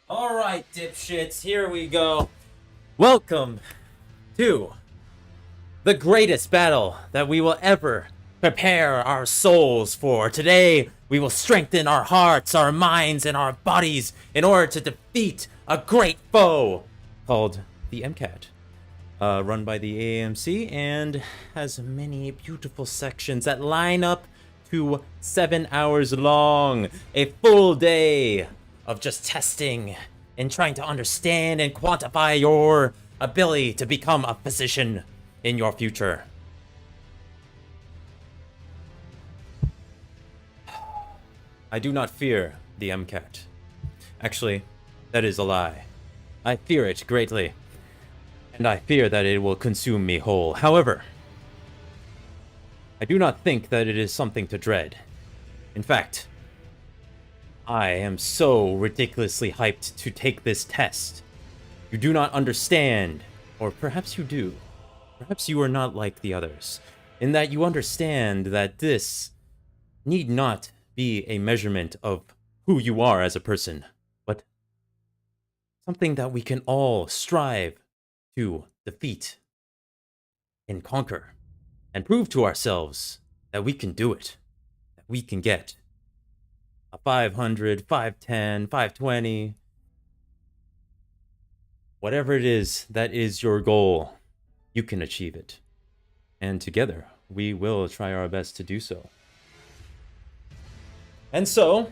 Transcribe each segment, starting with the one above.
Alright, dipshits, here we go. Welcome to the greatest battle that we will ever prepare our souls for. Today, we will strengthen our hearts, our minds, and our bodies in order to defeat a great foe called the Mcat. Run by the AMC and has many beautiful sections that line up to 7 hours long. A full day of just testing and trying to understand and quantify your ability to become a physician in your future. I do not fear the Mcat. Actually, that is a lie. I fear it greatly, and I fear that it will consume me whole. However, I do not think that it is something to dread. In fact, I am so ridiculously hyped to take this test. You do not understand, or perhaps you do. Perhaps you are not like the others, in that you understand that this need not be a measurement of who you are as a person, but something that we can all strive to defeat and conquer and prove to ourselves that we can do it, that we can get a 500, 510, 520, whatever it is that is your goal, you can achieve it. And together, we will try our best to do so. And so,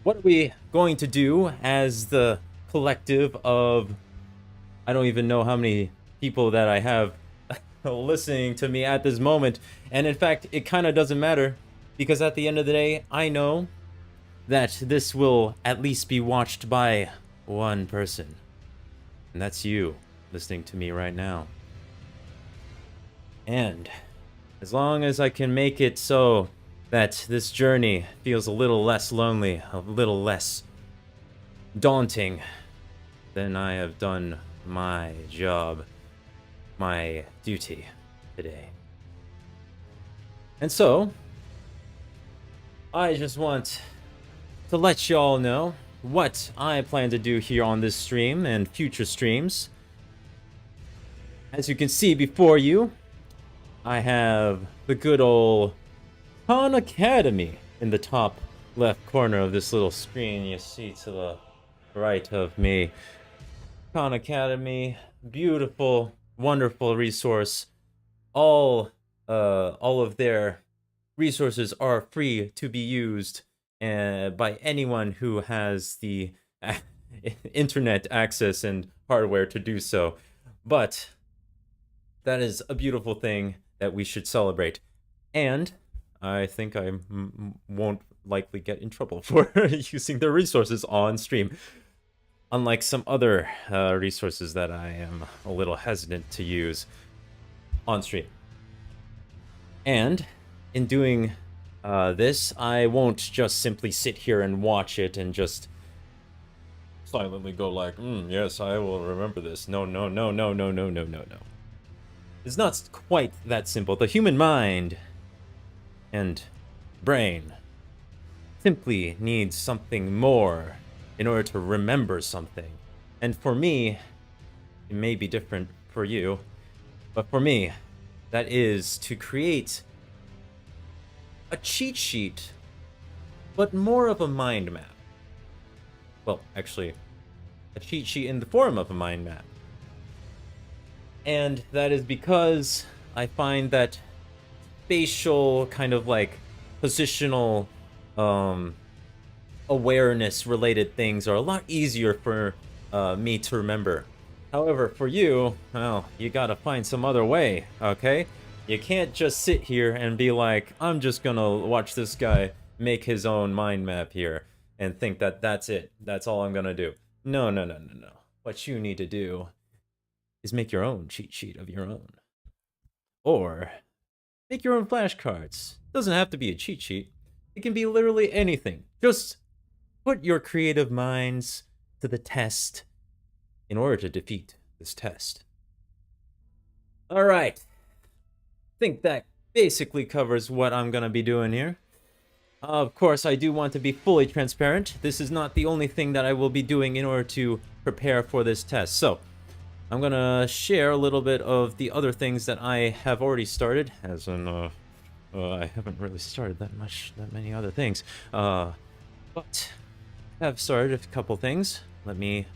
what are we going to do as the collective of, I don't even know how many people that I have listening to me at this moment. And in fact, it kind of doesn't matter, because at the end of the day, I know that this will at least be watched by one person. And that's you listening to me right now. And as long as I can make it so that this journey feels a little less lonely, a little less daunting, then I have done my job, my duty today. And so, I just want to let y'all know what I plan to do here on this stream and future streams. As you can see before you, I have the good old Khan Academy in the top left corner of this little screen you see to the right of me. Khan Academy, beautiful, wonderful resource. All of their resources are free to be used by anyone who has the internet access and hardware to do so. But that is a beautiful thing that we should celebrate. And I think I won't likely get in trouble for using their resources on stream. Unlike some other resources that I am a little hesitant to use on stream. And in doing this, I won't just simply sit here and watch it and just silently go like, yes, I will remember this. No, no, no, no, no, no, no, no, no. It's not quite that simple. The human mind and brain simply needs something more in order to remember something. And for me, it may be different for you, but for me, that is to create a cheat sheet, but more of a mind map. Well, actually, a cheat sheet in the form of a mind map. And that is because I find that spatial kind of like positional awareness related things are a lot easier for me to remember. However, for you, well, you gotta find some other way, okay? You can't just sit here and be like, I'm just gonna watch this guy make his own mind map here and think that that's it. That's all I'm gonna do. No, no, no, no, no. What you need to do is make your own cheat sheet of your own. Or make your own flashcards. Doesn't have to be a cheat sheet. It can be literally anything. Just put your creative minds to the test in order to defeat this test. All right. I think that basically covers what I'm going to be doing here. Of course, I do want to be fully transparent. This is not the only thing that I will be doing in order to prepare for this test. So, I'm gonna share a little bit of the other things that I have already started, as in, I haven't really started that many other things. But I have started a couple things. Let me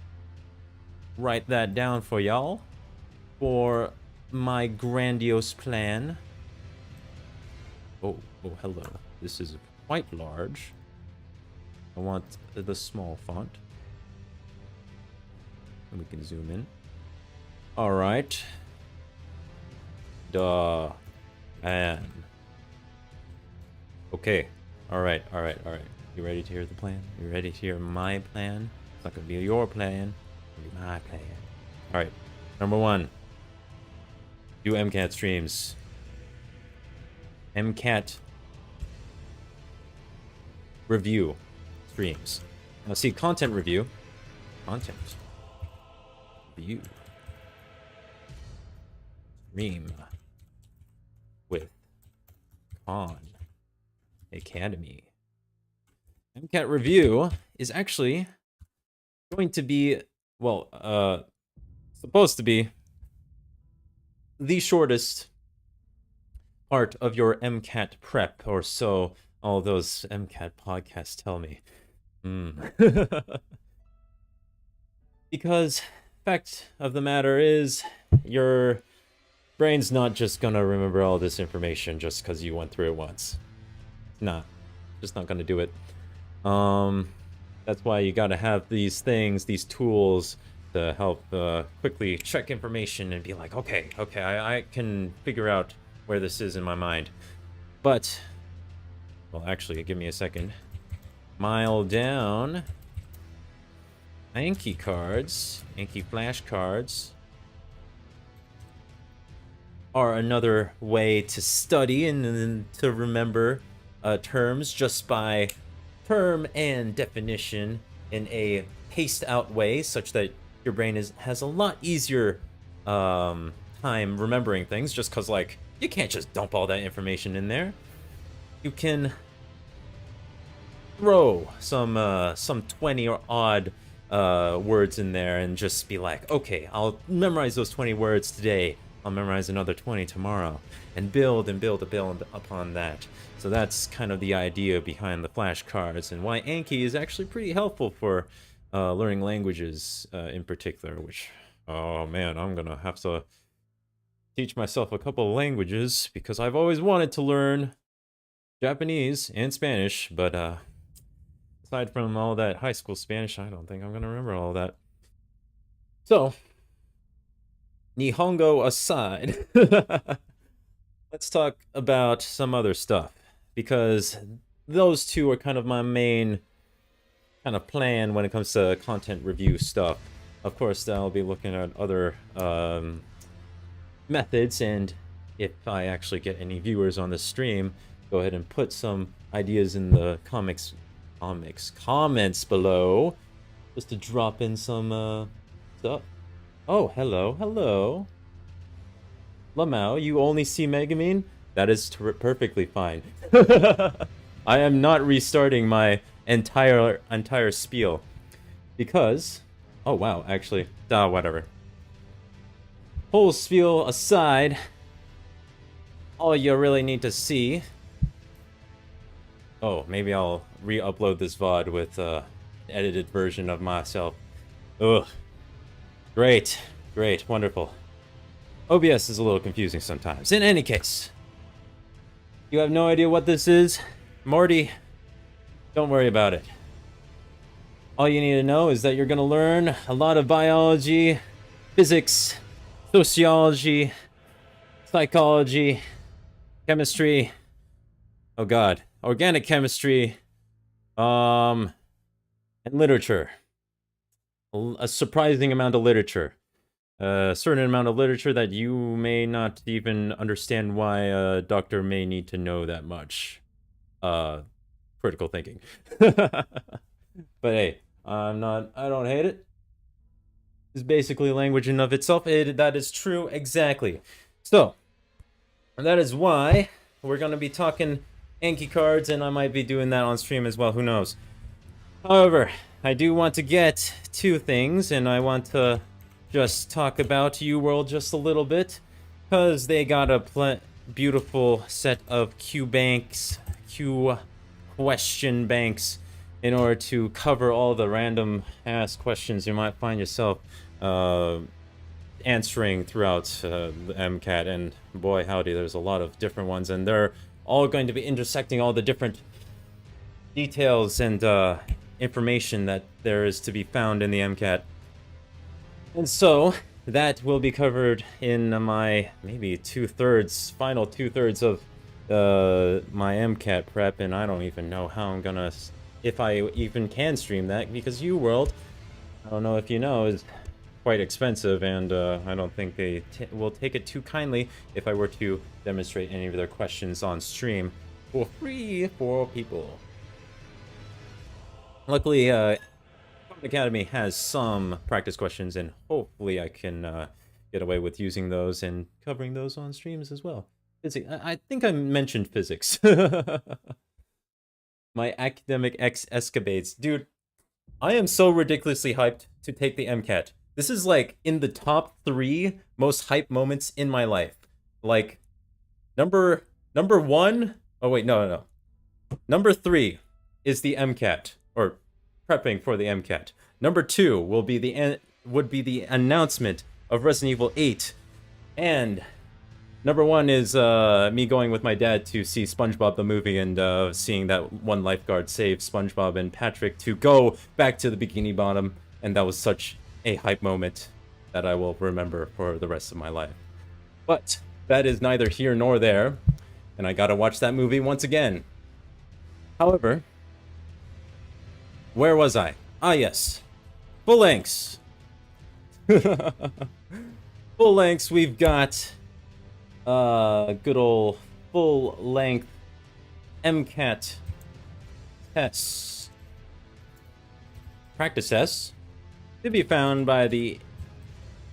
write that down for y'all for my grandiose plan. Oh, hello. This is quite large. I want the small font. And we can zoom in. Alright. Duh. Man. Okay. Alright. You ready to hear the plan? You ready to hear my plan? It's not gonna be your plan. It's gonna be my plan. Alright. Number 1. Do Mcat streams. Mcat review streams. Now see, content review. Content review. Stream with Khan Academy. Mcat review is actually going to be, well, supposed to be the shortest part of your Mcat prep, or so all those Mcat podcasts tell me. Because fact of the matter is, your brain's not just gonna remember all this information just because you went through it once. It's not. Just not gonna do it. That's why you gotta have these things, these tools, to help quickly check information and be like, okay, I can figure out where this is in my mind. But, well, actually, give me a second. Mile down. Anki cards, Anki flashcards, are another way to study and to remember terms just by term and definition in a paced out way, such that your brain has a lot easier time remembering things, just because, like, you can't just dump all that information in there. You can throw some 20 or odd words in there and just be like, okay, I'll memorize those 20 words today. I'll memorize another 20 tomorrow, and build upon that. So that's kind of the idea behind the flashcards, and why Anki is actually pretty helpful for learning languages in particular, which, oh man, I'm gonna have to teach myself a couple of languages, because I've always wanted to learn Japanese and Spanish, but aside from all that high school Spanish, I don't think I'm gonna remember all that. So, Nihongo aside, let's talk about some other stuff, because those two are kind of my main kind of plan when it comes to content review stuff. Of course, I'll be looking at other methods, and if I actually get any viewers on the stream, go ahead and put some ideas in the comments below, just to drop in some stuff. Oh, hello. Lamau, you only see Megumin? That is perfectly fine. I am not restarting my entire spiel, because, oh wow, actually, whatever. Whole spiel aside, all you really need to see. Oh, maybe I'll re-upload this VOD with an edited version of myself. Ugh. Great, wonderful. OBS is a little confusing sometimes. In any case, you have no idea what this is? Morty, don't worry about it. All you need to know is that you're gonna learn a lot of biology, physics, sociology, psychology, chemistry, oh god, organic chemistry, and literature. A surprising amount of literature. A certain amount of literature that you may not even understand why a doctor may need to know that much. Critical thinking. But hey, I don't hate it. It's basically language in of itself. That is true, exactly. So, that is why we're going to be talking Anki cards, and I might be doing that on stream as well, who knows. However, I do want to get two things, and I want to just talk about UWorld just a little bit, because they got a beautiful set of Q banks, Q question banks, in order to cover all the random ass questions you might find yourself answering throughout the Mcat, and boy howdy, there's a lot of different ones, and they're all going to be intersecting all the different details and information that there is to be found in the Mcat. And so, that will be covered in my maybe final two-thirds of my Mcat prep, and I don't even know how I'm gonna, if I even can stream that, because UWorld, I don't know if you know, is quite expensive, and I don't think they will take it too kindly if I were to demonstrate any of their questions on stream for free for people. Luckily, Academy has some practice questions, and hopefully I can get away with using those and covering those on streams as well. I think I mentioned physics. My academic escapades. Dude, I am so ridiculously hyped to take the Mcat. This is like in the top 3 most hype moments in my life. Like, number 1. Oh wait, no. Number 3 is the Mcat, or prepping for the Mcat. Number 2 would be the announcement of Resident Evil 8, and number 1 is me going with my dad to see SpongeBob the movie and seeing that one lifeguard save SpongeBob and Patrick to go back to the Bikini Bottom, and that was such a hype moment that I will remember for the rest of my life. But that is neither here nor there, and I gotta watch that movie once again. However, where was I? Ah, yes. Full lengths. Full lengths, we've got good old full length Mcat tests. Practice tests to be found by the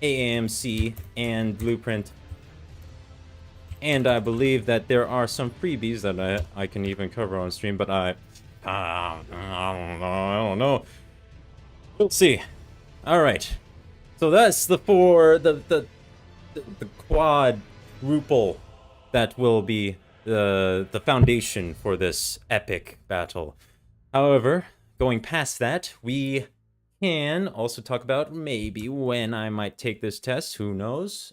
AAMC and Blueprint. And I believe that there are some freebies that I can even cover on stream, but I don't know. We'll see. All right. So that's the quadruple that will be the foundation for this epic battle. However, going past that, we can also talk about maybe when I might take this test. Who knows?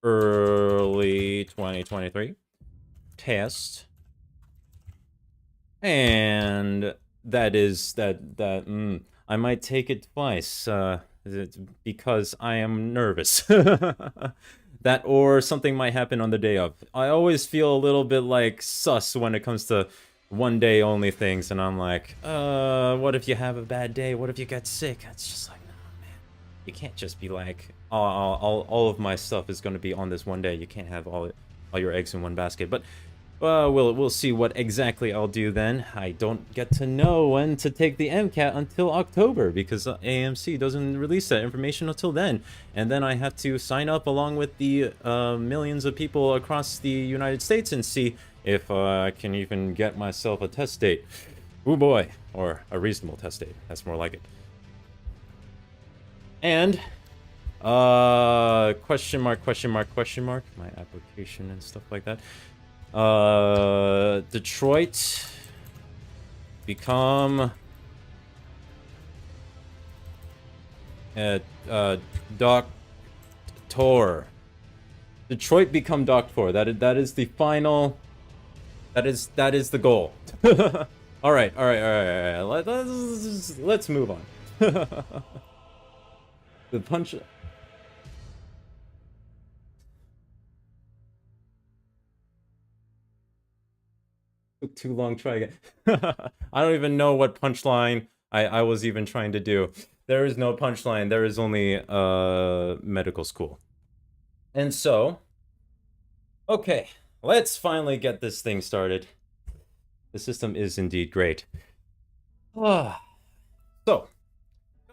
Early 2023 test. And that is I might take it twice because I am nervous. That or something might happen on the day of. I always feel a little bit like sus when it comes to one day only things, and I'm like, what if you have a bad day? What if you get sick? It's just like, no, man. You can't just be like, all of my stuff is going to be on this one day. You can't have all your eggs in one basket. But we'll see what exactly I'll do then. I don't get to know when to take the Mcat until October because AMC doesn't release that information until then. And then I have to sign up along with the millions of people across the United States and see if I can even get myself a test date. Ooh boy, or a reasonable test date. That's more like it. And question mark, my application and stuff like that. Detroit become Doctor. Detroit become Doctor. That is the final. That is the goal. All right. Let's move on. The punch. Took too long. Try again. I don't even know what punchline I was even trying to do. There is no punchline. There is only medical school. And so, okay, let's finally get this thing started. The system is indeed great. So,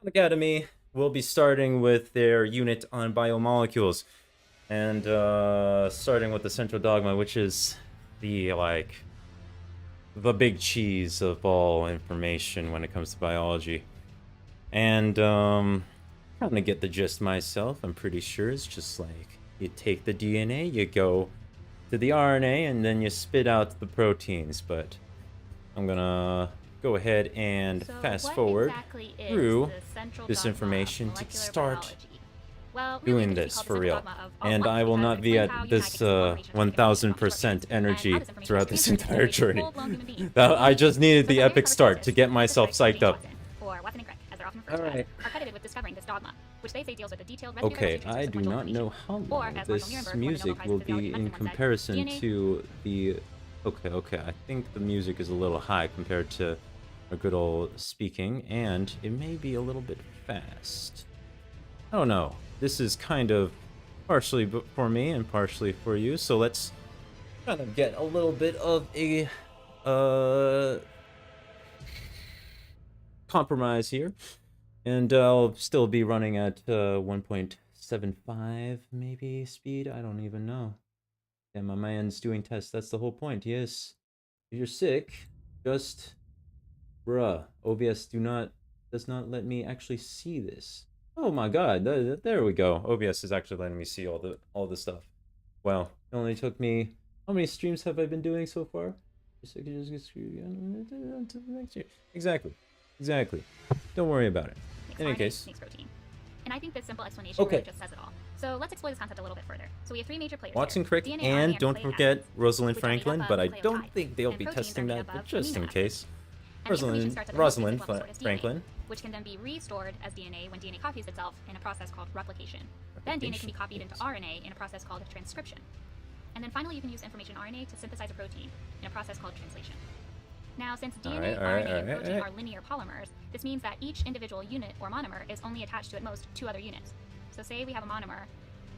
Academy will be starting with their unit on biomolecules, and starting with the central dogma, which is the, like, the big cheese of all information when it comes to biology. And, kind of get the gist myself. I'm pretty sure it's just like you take the DNA, you go to the RNA, and then you spit out the proteins. But I'm gonna go ahead and fast forward through this information to start doing this for real. And I will not be at this 1000% energy throughout this entire journey. I just needed the epic start to get myself psyched up. Alright. Okay, I do not know how long this music will be in comparison to the... Okay, I think the music is a little high compared to a good old speaking, and it may be a little bit fast. I don't know. This is kind of partially for me and partially for you, so let's kind of get a little bit of a compromise here. And I'll still be running at 1.75 maybe speed. I don't even know. Yeah, my man's doing tests. That's the whole point. Yes, if you're sick, just bruh. OBS does not let me actually see this. Oh my god, there we go. OBS is actually letting me see all the stuff. Well, it only took me... How many streams have I been doing so far? Exactly. Don't worry about it. In any case. And I think this simple explanation really just says it all. So let's explore this concept a little bit further. So we have three major players Watson Crick, and don't forget Rosalind Franklin, but I don't think they'll be testing that, but just in case. Rosalind Franklin. Which can then be restored as DNA when DNA copies itself in a process called replication. Then DNA can be copied into RNA in a process called transcription. And then finally you can use information RNA to synthesize a protein in a process called translation. Now, since DNA, RNA, and protein are linear polymers, this means that each individual unit or monomer is only attached to at most 2 other units. So say we have a monomer,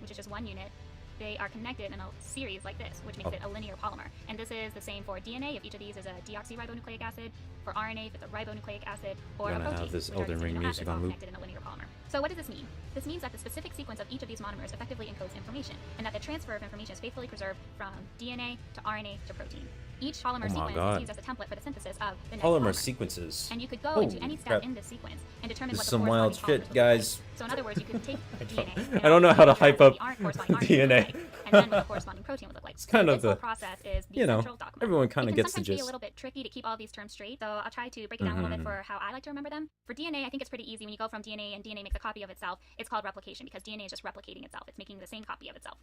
which is just one unit. They are connected in a series like this, which makes it a linear polymer. And this is the same for DNA, if each of these is a deoxyribonucleic acid, for RNA, if it's a ribonucleic acid, or a protein, have this which are Elden Ring music on loop. Connected in a linear polymer. So what does this mean? This means that the specific sequence of each of these monomers effectively encodes information, and that the transfer of information is faithfully preserved from DNA to RNA to protein. Each polymer sequence is used as a template for the synthesis of the next polymer sequences. And you could go into any step in this sequence and determine what the some wild shit, guys. So in other words, you could take DNA. I don't know how to hype up DNA. And then what the corresponding protein would look like. It's kind of the process is the central dogma. Everyone kind of gets the gist. It can sometimes be a little bit tricky to keep all these terms straight, so I'll try to break it down a little bit for how I like to remember them. For DNA, I think it's pretty easy. When you go from DNA and DNA makes a copy of itself, it's called replication because DNA is just replicating itself. It's making the same copy of itself.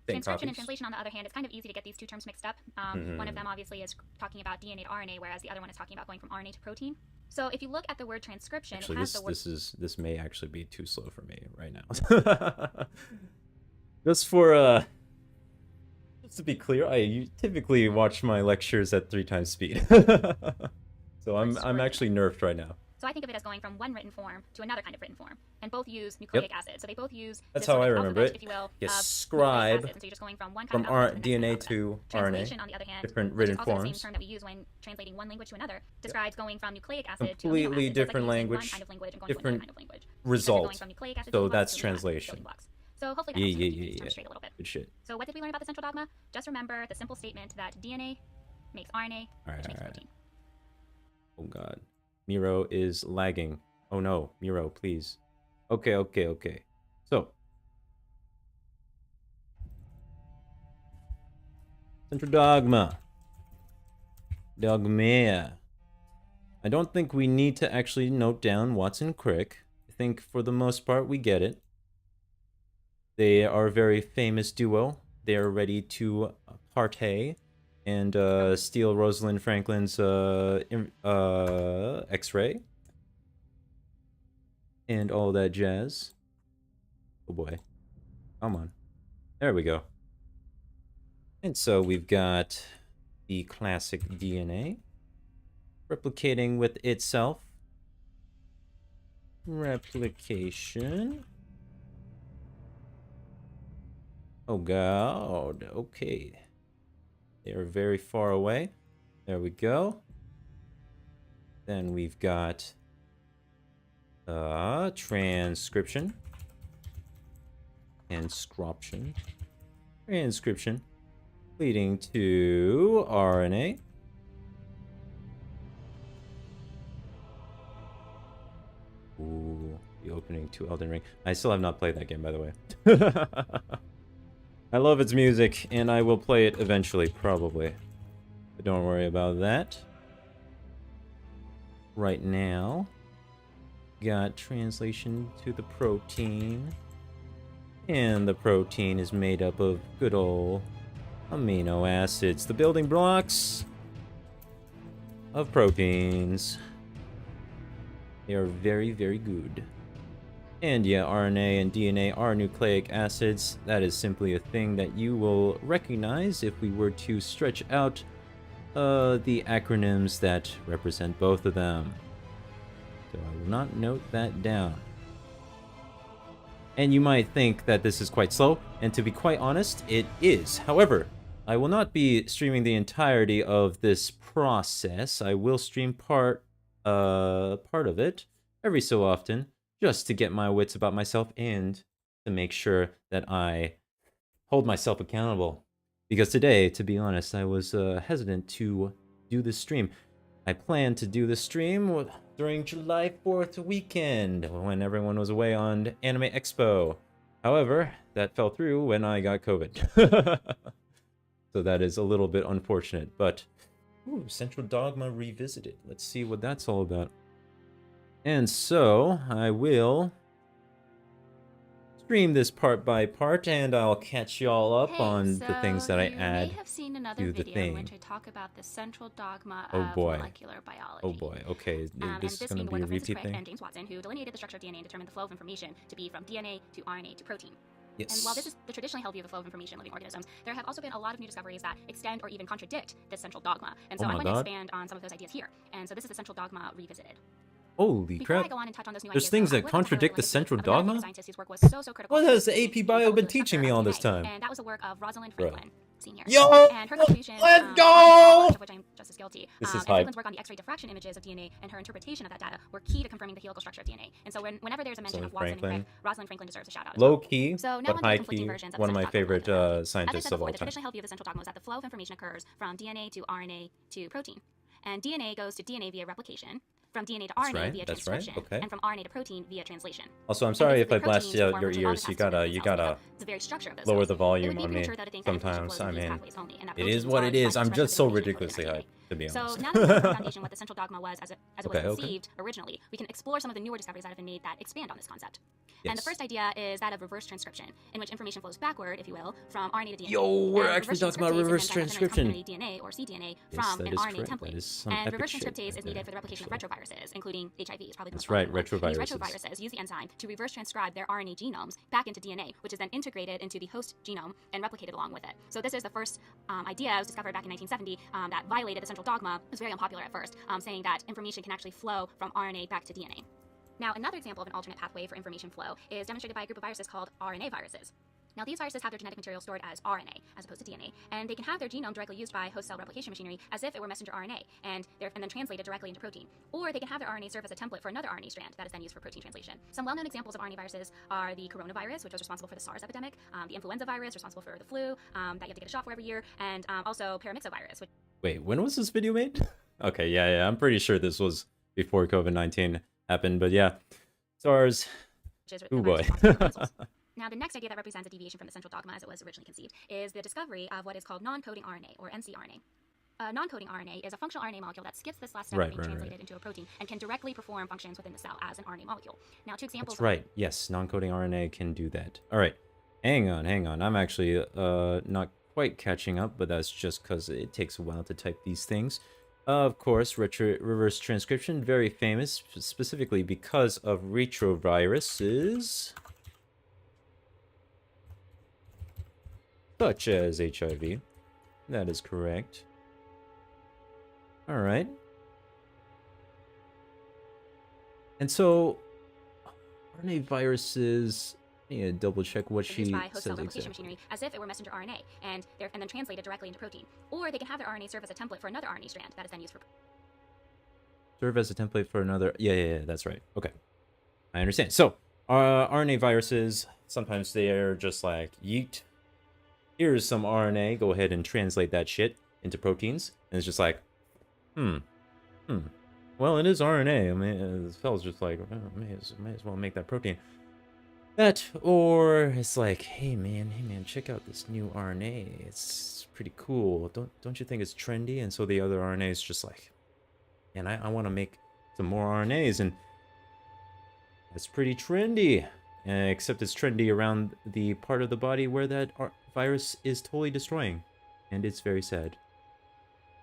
Transcription and translation, on the other hand, it's kind of easy to get these two terms mixed up. One of them obviously is talking about DNA to RNA, whereas the other one is talking about going from RNA to protein. So if you look at the word transcription, actually, it has the word... this may actually be too slow for me right now. Just for just to be clear, I typically watch my lectures at 3 times speed. So I'm actually nerfed right now. So I think of it as going from one written form to another kind of written form, and both use nucleic acid. So they both use that's how I remember it. If you will, scribe so you're just going from one kind of DNA to translation, on the other hand, different written also forms. The same term that we use when translating one language to another describes going from nucleic acid completely to different language, different result. So that's translation. So hopefully that helps you keep straight a little bit. Good shit. So what did we learn about the central dogma? Just remember the simple statement that DNA makes RNA, which makes protein. Oh god. Miro is lagging. Oh no, Miro, please. Okay. So. Central dogma. Dogma. I don't think we need to actually note down Watson Crick. I think for the most part we get it. They are a very famous duo. They are ready to partay and steal Rosalind Franklin's X-ray and all that jazz. Oh boy. Come on. There we go. And so we've got the classic DNA replicating with itself. Replication. Oh god. Okay. They are very far away. There we go. Then we've got transcription. Transcription leading to RNA. The opening to Elden Ring. I still have not played that game, by the way. I love its music, and I will play it eventually, probably. But don't worry about that. Right now, got translation to the protein. And the protein is made up of good old amino acids, the building blocks of proteins. They are very, very good. And yeah, RNA and DNA are nucleic acids. That is simply a thing that you will recognize if we were to stretch out the acronyms that represent both of them. So I will not note that down. And you might think that this is quite slow, and to be quite honest, it is. However, I will not be streaming the entirety of this process. I will stream part of it every so often, just to get my wits about myself and to make sure that I hold myself accountable. Because today, to be honest, I was hesitant to do this stream. I planned to do the stream during July 4th weekend, when everyone was away on Anime Expo. However, that fell through when I got COVID. So that is a little bit unfortunate, but... Ooh, Central Dogma Revisited. Let's see what that's all about. And so, I will stream this part by part, and I'll catch y'all up on the things that I add may have seen another to the video thing. in which I talk about the central dogma Oh of boy. molecular biology. Oh boy, okay, this is going to be a repeat thing? And James Watson, who delineated the structure of DNA and determined the flow of information to be from DNA to RNA to protein. Yes. And while this is the traditionally held view of the flow of information in living organisms, there have also been a lot of new discoveries that extend or even contradict this central dogma. And so Oh I'm my going to God. expand on some of those ideas here. And so this is the central dogma revisited. Holy Before I crap. go on and touch on those new There's ideas, things though, I that would like to contradict highlight the a central of another dogma? scientist whose work was so critical What to has the the AP Bio been structure teaching me of all this DNA. time? And that was the work of Rosalind Bro. Franklin. Seen here. Yo! And her contributions, Let's much go! of which I'm just as guilty. This is and hype. Franklin's work on the X-ray diffraction images of DNA and her interpretation of that data were key to confirming the helical structure of DNA. And so whenever there's a mention of Watson and Crick, Rosalind Franklin deserves a shout out. Low key, So now but on to the high conflicting key, versions of one of the my central dogma favorite molecular biology. As I scientists said of before, all the time. traditional held view of the central dogma was that the flow of information occurs from DNA to RNA to protein. And DNA goes to DNA via replication, from DNA to RNA via transcription, okay. and from RNA to protein via translation. Also, I'm sorry And if I basically, blast proteins out form your which all the ears. You tasks within gotta cells make up the very structure of those lower cells. the It volume would be on me premature though to think that information sometimes. flows I these mean, pathways only, and that it is proteins what are it the is. I'm expressive just so information encoded in ridiculously our hyped, to be So honest. now that we know the foundation what the central dogma was as it was Okay. conceived originally, we can explore some of the newer discoveries that have been made that expand on this concept. And the Yes. first idea is that of reverse transcription, in which information flows backward, if you will, from RNA to DNA. Yo, we're And actually talking about transcriptase reverse is an enzyme that generates transcription. complementary DNA or cDNA Yes, from that an is RNA correct. That template. is some And epic reverse shit transcriptase right is needed there, for the replication actually. of retroviruses, including HIV. Is probably the That's most right, common one. And these retroviruses. retroviruses use the enzyme to reverse transcribe their RNA genomes back into DNA, which is then integrated into the host genome and replicated along with it. So this is the first idea. It was discovered back in 1970 that violated the central dogma. It was very unpopular at first, saying that information can actually flow from RNA back to DNA. Now, another example of an alternate pathway for information flow is demonstrated by a group of viruses called RNA viruses. Now, these viruses have their genetic material stored as RNA, as opposed to DNA, and they can have their genome directly used by host cell replication machinery as if it were messenger RNA, and then translated directly into protein. Or they can have their RNA serve as a template for another RNA strand that is then used for protein translation. Some well-known examples of RNA viruses are the coronavirus, which was responsible for the SARS epidemic, the influenza virus, responsible for the flu, that you have to get a shot for every year, and also paramyxovirus, which... Wait, when was this video made? Okay, yeah, I'm pretty sure this was before COVID-19 happened, but yeah. SARS. is the Oh virus boy. responsible for measles. Now, the next idea that represents a deviation from the central dogma as it was originally conceived is the discovery of what is called non-coding RNA, or ncRNA. Non-coding RNA is a functional RNA molecule that skips this last step of being translated into a protein and can directly perform functions within the cell as an RNA molecule. Now, two examples. That's right. Yes, non-coding RNA can do that. All right. Hang on. I'm actually not quite catching up, but that's just because it takes a while to type these things. Of course, reverse transcription, very famous, specifically because of retroviruses, such as HIV. That is correct. All right. And so, RNA viruses. I need to double check what she used by host says cell replication exactly. machinery as if it were messenger RNA, and then translated directly into protein. Or they can have their RNA serve as a template for another RNA strand that is then used for... Serve as a template for another... Yeah, that's right. Okay. I understand. So, RNA viruses, sometimes they're just like, yeet. Here's some RNA. Go ahead and translate that shit into proteins. And it's just like, what well, it is RNA. I mean, the cell's just like, oh, may as well make that protein. That, or it's like, hey man, check out this new RNA. It's pretty cool. Don't you think it's trendy? And so the other RNA is just like, and I want to make some more RNAs, and it's pretty trendy. Except it's trendy around the part of the body where that virus is totally destroying, and it's very sad.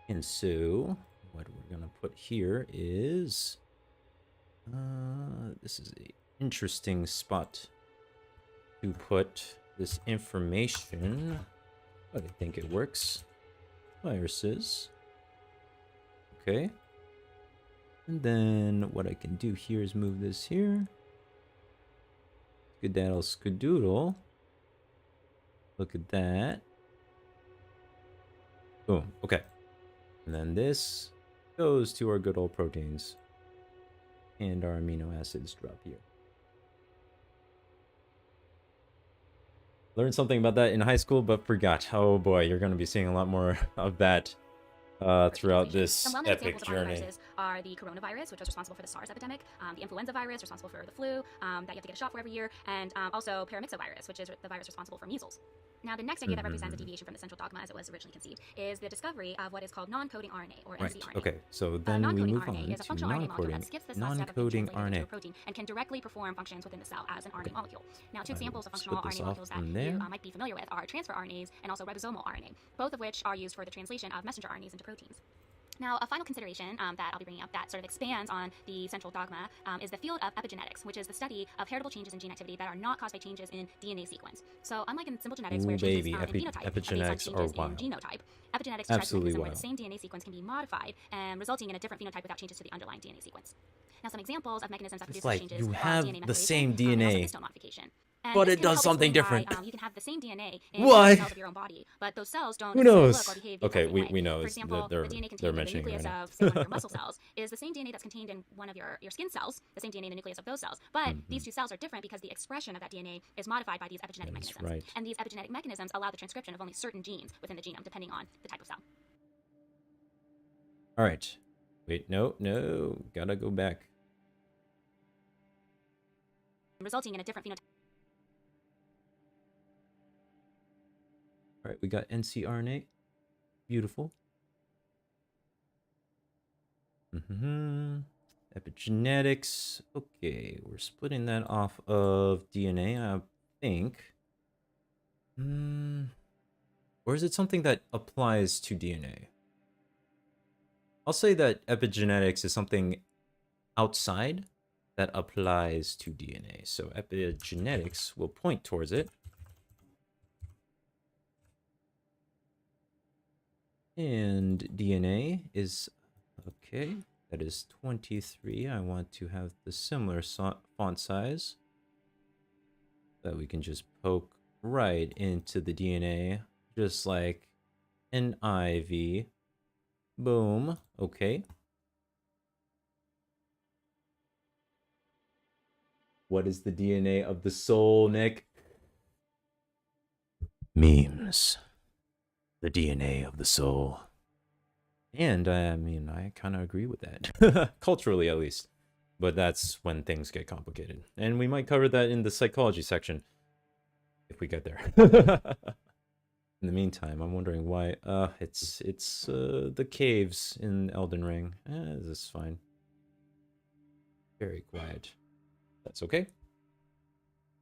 And so, what we're gonna put here is, this is a interesting spot to put this information, but I think it works. Viruses. Okay. And then what I can do here is move this here. Skedaddle skedoodle. Look at that. Boom. Okay. And then this goes to our good old proteins. And our amino acids drop here. Learned something about that in high school, but forgot. Oh boy, you're going to be seeing a lot more of that throughout this Some well-known epic examples journey. of viruses are the coronavirus, which was responsible for the SARS epidemic, the influenza virus, responsible for the flu, that you have to get a shot for every year, and also paramyxovirus, which is the virus responsible for measles. Now, the next idea that represents a deviation from the central dogma as it was originally conceived is the discovery of what is called non-coding RNA, or Right. mcRNA. Okay. So then we Non-coding move RNA on is a to functional RNA molecule that skips this last step of being non-coding translated into a RNA. protein and can directly perform functions within the cell as an RNA molecule. Now, two I examples of will functional split this RNA off molecules that from you there. might be familiar with are transfer RNAs and also ribosomal RNA, both of which are used for the translation of messenger RNAs into proteins. Now, a final consideration that I'll be bringing up that sort of expands on the central dogma is the field of epigenetics, which is the study of heritable changes in gene activity that are not caused by changes in DNA sequence. So, unlike in simple genetics, where changes in phenotype are based on epigenetics are changes in wild. genotype, epigenetics tries to Absolutely mechanism where wild. the same DNA sequence can be modified and resulting in a different phenotype without changes to the underlying DNA sequence. Now, some examples of mechanisms that produce It's such like changes you are have DNA the methylation, same and also DNA, histone modification. And but this it can does help something explain different. why, you can have the same DNA in Why? cells of your own body, but those cells don't Who necessarily knows? look or behave the Okay, exact same way. we know For it's- example, they're- the DNA they're contained in the mentioning it nucleus right now. of, say, one of your muscle cells is the same DNA that's contained in one of your skin cells, the same DNA in the nucleus of those cells. But these two cells are different because the expression of that DNA is modified by these epigenetic That's mechanisms. right. And these epigenetic mechanisms allow the transcription of only certain genes within the genome, depending on the type of cell. All right. Wait, no. Gotta go back. Resulting in a different phenotype. All right, we got ncRNA. Beautiful. Epigenetics. Okay, we're splitting that off of DNA, I think. Or is it something that applies to DNA? I'll say that epigenetics is something outside that applies to DNA. So epigenetics will point towards it. And DNA is, okay, that is 23. I want to have the similar font size that we can just poke right into the DNA, just like an IV. Boom. Okay. What is the DNA of the soul, Nick? Memes. The DNA of the soul. And I mean, I kind of agree with that. Culturally, at least. But that's when things get complicated. And we might cover that in the psychology section. If we get there. In the meantime, I'm wondering why. It's the caves in Elden Ring. This is fine. Very quiet. That's okay.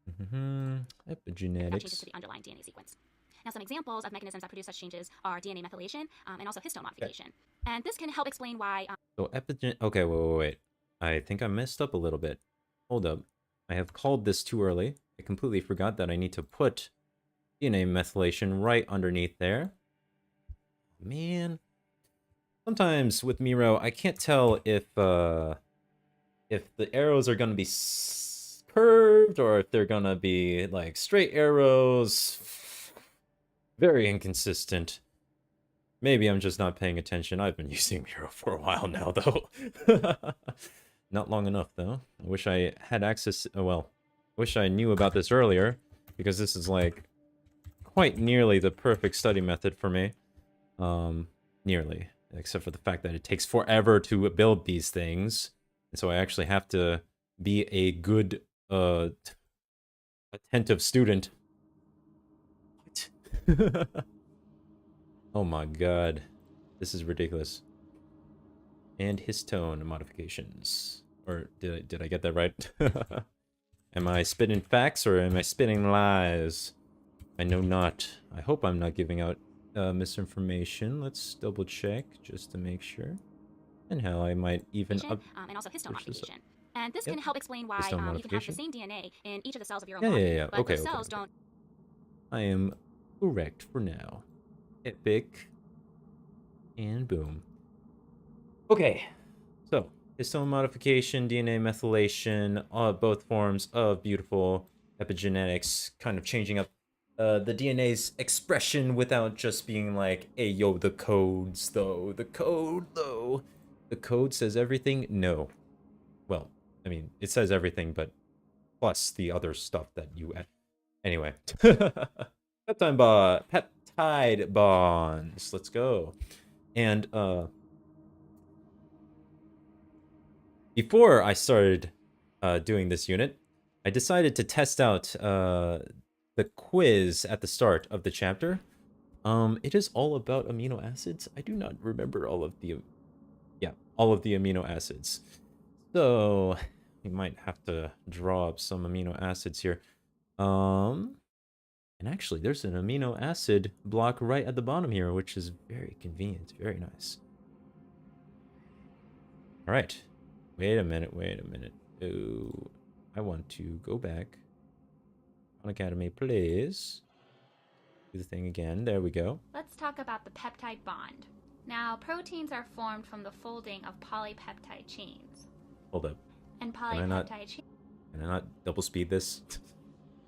Without Epigenetics. changes to the underlying DNA sequence. Now, some examples of mechanisms that produce such changes are DNA methylation and also histone modification. And this can help explain why. So okay, wait. I think I messed up a little bit. Hold up. I have called this too early. I completely forgot that I need to put DNA methylation right underneath there. Man. Sometimes with Miro, I can't tell if the arrows are going to be curved or if they're going to be like straight arrows. Very inconsistent. Maybe I'm just not paying attention. I've been using Miro for a while now, though. Not long enough, though. I wish I had access... well, wish I knew about this earlier, because this is, like, quite nearly the perfect study method for me. Nearly. except for the fact that it takes forever to build these things. And so I actually have to be a good, attentive student. What? Oh my god. This is ridiculous. And histone modifications. Or did I get that right? Am I spitting facts or am I spitting lies? I know not. I hope I'm not giving out misinformation. Let's double check just to make sure. And hell, I might even and also histone modification. And this Yep. can help explain why Histone you can have the modification. same DNA in each of the cells of your own Yeah, body, yeah, yeah. but Okay, those okay, cells okay. don't. I am correct for now. Epic. And boom. Okay. So, histone modification, DNA methylation, both forms of beautiful epigenetics, kind of changing up the DNA's expression without just being like, hey, yo, the codes, though. The code, though. The code says everything? No. Well, I mean, it says everything, but plus the other stuff that you add. Anyway. Peptide bonds. Let's go. And, before I started doing this unit, I decided to test out the quiz at the start of the chapter. It is all about amino acids. I do not remember all of the amino acids. So we might have to draw up some amino acids here. And actually, there's an amino acid block right at the bottom here, which is very convenient, very nice. All right. Wait a minute. Oh, I want to go back. On Academy, please. Do the thing again. There we go. Let's talk about the peptide bond. Now, proteins are formed from the folding of polypeptide chains. Hold up. And polypeptide chains. Can I not double speed this?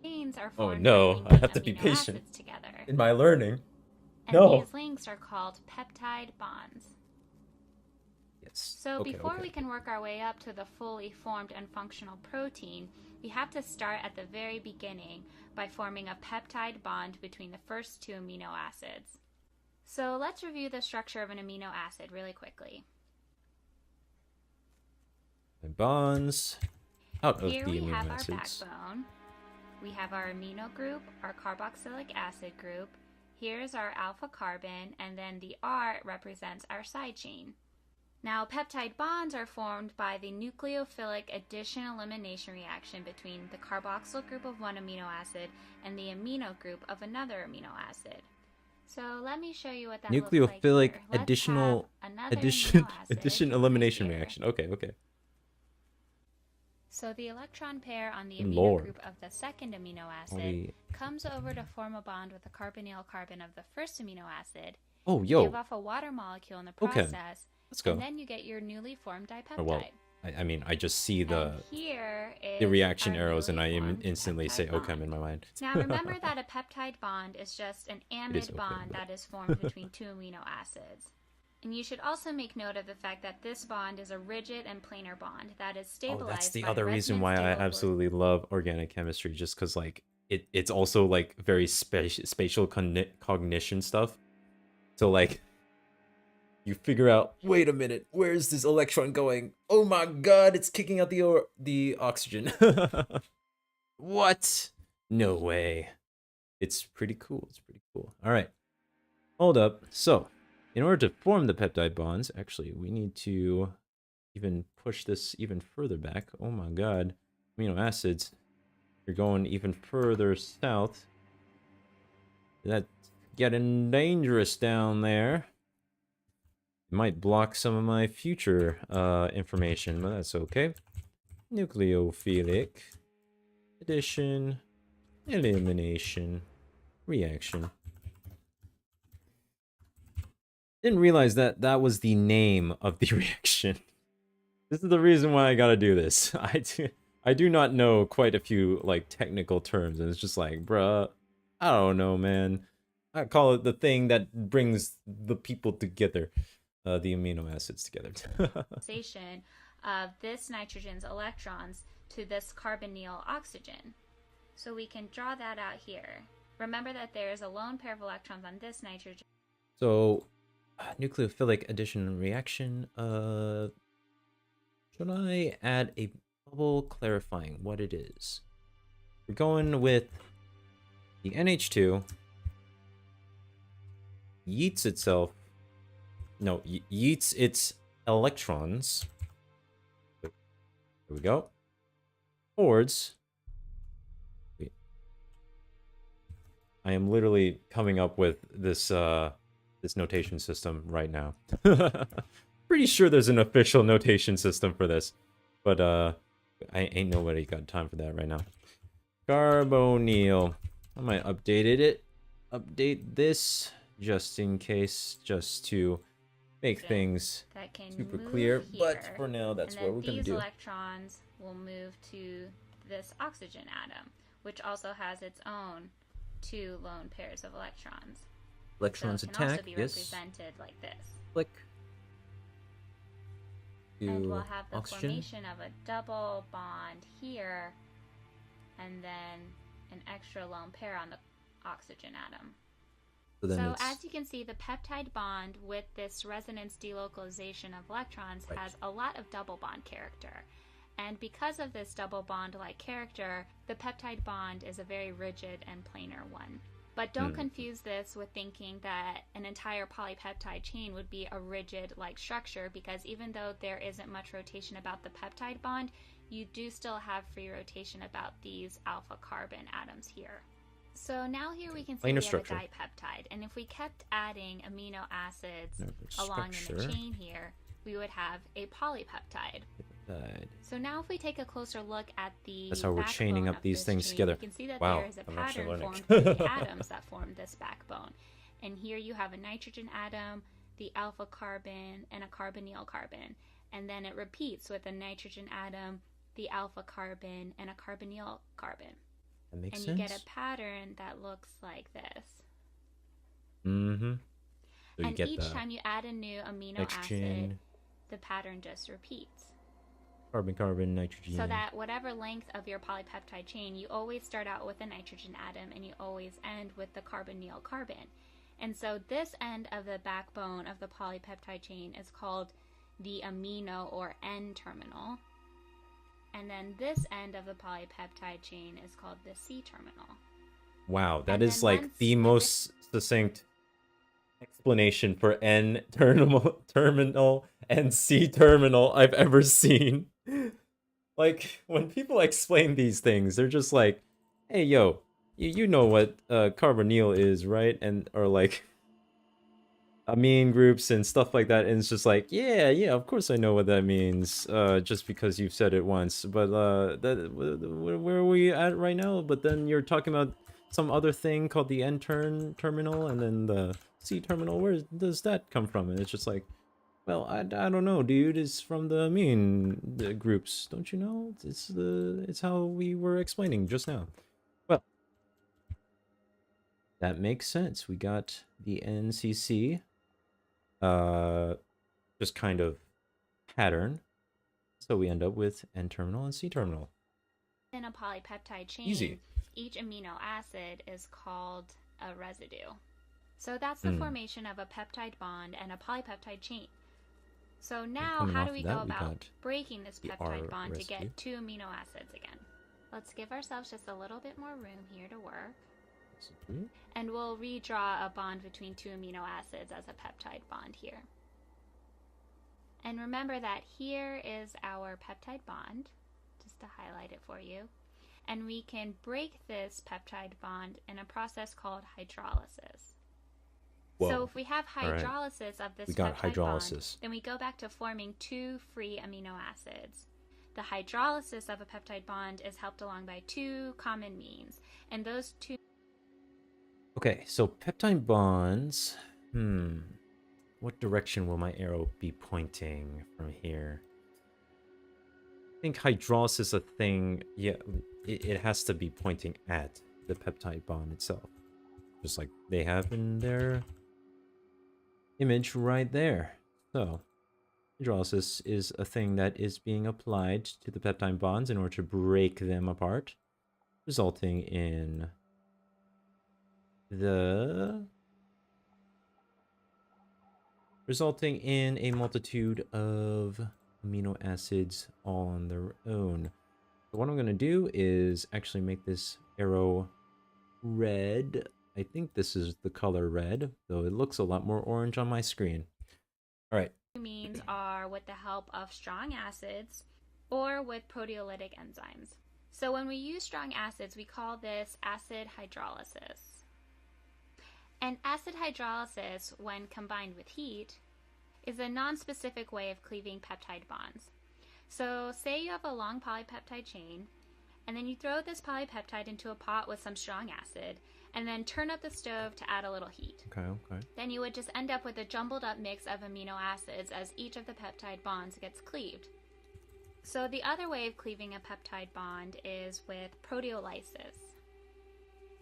Chains are Oh formed no, by I have to be amino patient acids together. in my learning. And No. these links are called peptide bonds. Yes. So Okay, before okay. we can work our way up to the fully formed and functional protein, we have to start at the very beginning by forming a peptide bond between the first two amino acids. So let's review the structure of an amino acid really quickly. And bonds out of Here the we amino have acids. our backbone. We have our amino group, our carboxylic acid group. Here's our alpha carbon, and then the R represents our side chain. Now, peptide bonds are formed by the nucleophilic addition-elimination reaction between the carboxyl group of one amino acid and the amino group of another amino acid. So let me show you what that looks like Nucleophilic here. Let's additional have another addition amino acid addition right elimination here. reaction. Okay. So the electron pair on the Good amino Lord. group of the second amino acid Holy- comes over to form a bond with the carbonyl carbon of the first amino acid. Oh, Give yo. off a water molecule in the Okay. process, Let's go. and then you get your newly formed dipeptide. Or well, I mean, I just see the And here is the reaction our arrows, and newly I formed instantly peptide say bond. "okay" in my mind. Now remember that a peptide bond is just an is amide okay, bond but- that is formed between two amino acids. And you should also make note of the fact that this bond is a rigid and planar bond that is stabilized Oh, that's the by other reason why I resonance-stable absolutely love organic chemistry, just because like it's also like very spatial cognition stuff. So like you figure out, wait a minute, where's this electron going? Oh my god, it's kicking out the oxygen. What? No way. It's pretty cool. It's pretty cool. All right. Hold up. So, in order to form the peptide bonds, actually, we need to even push this even further back. Oh my god. Amino acids. You're going even further south. That's getting dangerous down there. It might block some of my future information, but that's okay. Nucleophilic addition, elimination, reaction. Didn't realize that that was the name of the reaction. This is the reason why I gotta do this. I do not know quite a few like technical terms, and it's just like, bruh, I don't know, man. I call it the thing that brings the people together, the amino acids together. station of this nitrogen's electrons to this carbonyl oxygen. So we can draw that out here. Remember that there is a lone pair of electrons on this nitrogen. So, Nucleophilic addition reaction. Should I add a bubble clarifying what it is? We're going with the NH2 yeets itself. No, yeets its electrons. There we go. Towards. Wait. I am literally coming up with this this notation system right now. Pretty sure there's an official notation system for this, but I ain't nobody got time for that right now. Carbonyl. I might update this just in case, just to make things super clear. Here, but for now, that's what we're gonna do. These electrons will move to this oxygen atom, which also has its own 2 lone pairs of electrons. Electrons so it can attack. also be represented like this. Click. And we'll have the oxygen. formation of a double bond here, and then an extra lone pair on the oxygen atom. So as you can see, the peptide bond with this resonance delocalization of electrons has a lot of double bond character. And because of this double bond-like character, the peptide bond is a very rigid and planar one. But don't confuse this with thinking that an entire polypeptide chain would be a rigid-like structure, because even though there isn't much rotation about the peptide bond, you do still have free rotation about these alpha carbon atoms here. So now here we can see we have a dipeptide, and if we kept adding amino acids along in the chain here, we would have a polypeptide. So now if we take a closer look at the That's how we're chaining up these things together. You can see that there is a pattern formed from the atoms that form this backbone. And here you have a nitrogen atom, the alpha carbon, and a carbonyl carbon. And then it repeats with a nitrogen atom, the alpha carbon, and a carbonyl carbon. That makes sense. And you get a pattern that looks like this. Mm-hmm. So and each time you add a new amino acid, the pattern just repeats. Carbon, carbon, nitrogen. So that whatever length of your polypeptide chain, you always start out with a nitrogen atom and you always end with the carbonyl carbon. And so this end of the backbone of the polypeptide chain is called the amino or N-terminal. And then this end of the polypeptide chain is called the C-terminal. Wow, that is like the most succinct explanation for N-terminal and C-terminal I've ever seen. Like, when people explain these things, they're just like, hey, yo, you know what carbonyl is, right? And, or like, amine groups and stuff like that, and it's just like, yeah, of course I know what that means, just because you've said it once, but where are we at right now? But then you're talking about some other thing called the N-terminal, and then the C-terminal, where does that come from? And it's just like, well, I don't know, dude. It's from the amine groups, don't you know? It's how we were explaining just now. Well, that makes sense. We got the NCC, just kind of pattern, so we end up with N-terminal and C-terminal. In a polypeptide chain, each amino acid is called a residue. So that's the formation of a peptide bond and a polypeptide chain. So now how do we go about breaking this peptide bond to get 2 amino acids again? Let's give ourselves just a little bit more room here to work. And we'll redraw a bond between 2 amino acids as a peptide bond here. And remember that here is our peptide bond, just to highlight it for you. And we can break this peptide bond in a process called hydrolysis. Whoa. So if we have hydrolysis of this peptide bond, then we go back to forming 2 free amino acids. The hydrolysis of a peptide bond is helped along by 2 common means, and those 2... Okay, so peptide bonds, what direction will my arrow be pointing from here? I think hydrolysis is a thing, yeah, it has to be pointing at the peptide bond itself. Just like they have in their image right there. So, hydrolysis is a thing that is being applied to the peptide bonds in order to break them apart, resulting in the resulting in a multitude of amino acids all on their own. So what I'm going to do is actually make this arrow red. I think this is the color red, though it looks a lot more orange on my screen. All right. Means are with the help of strong acids or with proteolytic enzymes. So when we use strong acids, we call this acid hydrolysis. And acid hydrolysis, when combined with heat, is a non-specific way of cleaving peptide bonds. So say you have a long polypeptide chain, and then you throw this polypeptide into a pot with some strong acid, and then turn up the stove to add a little heat. Okay. Then you would just end up with a jumbled up mix of amino acids as each of the peptide bonds gets cleaved. So the other way of cleaving a peptide bond is with proteolysis.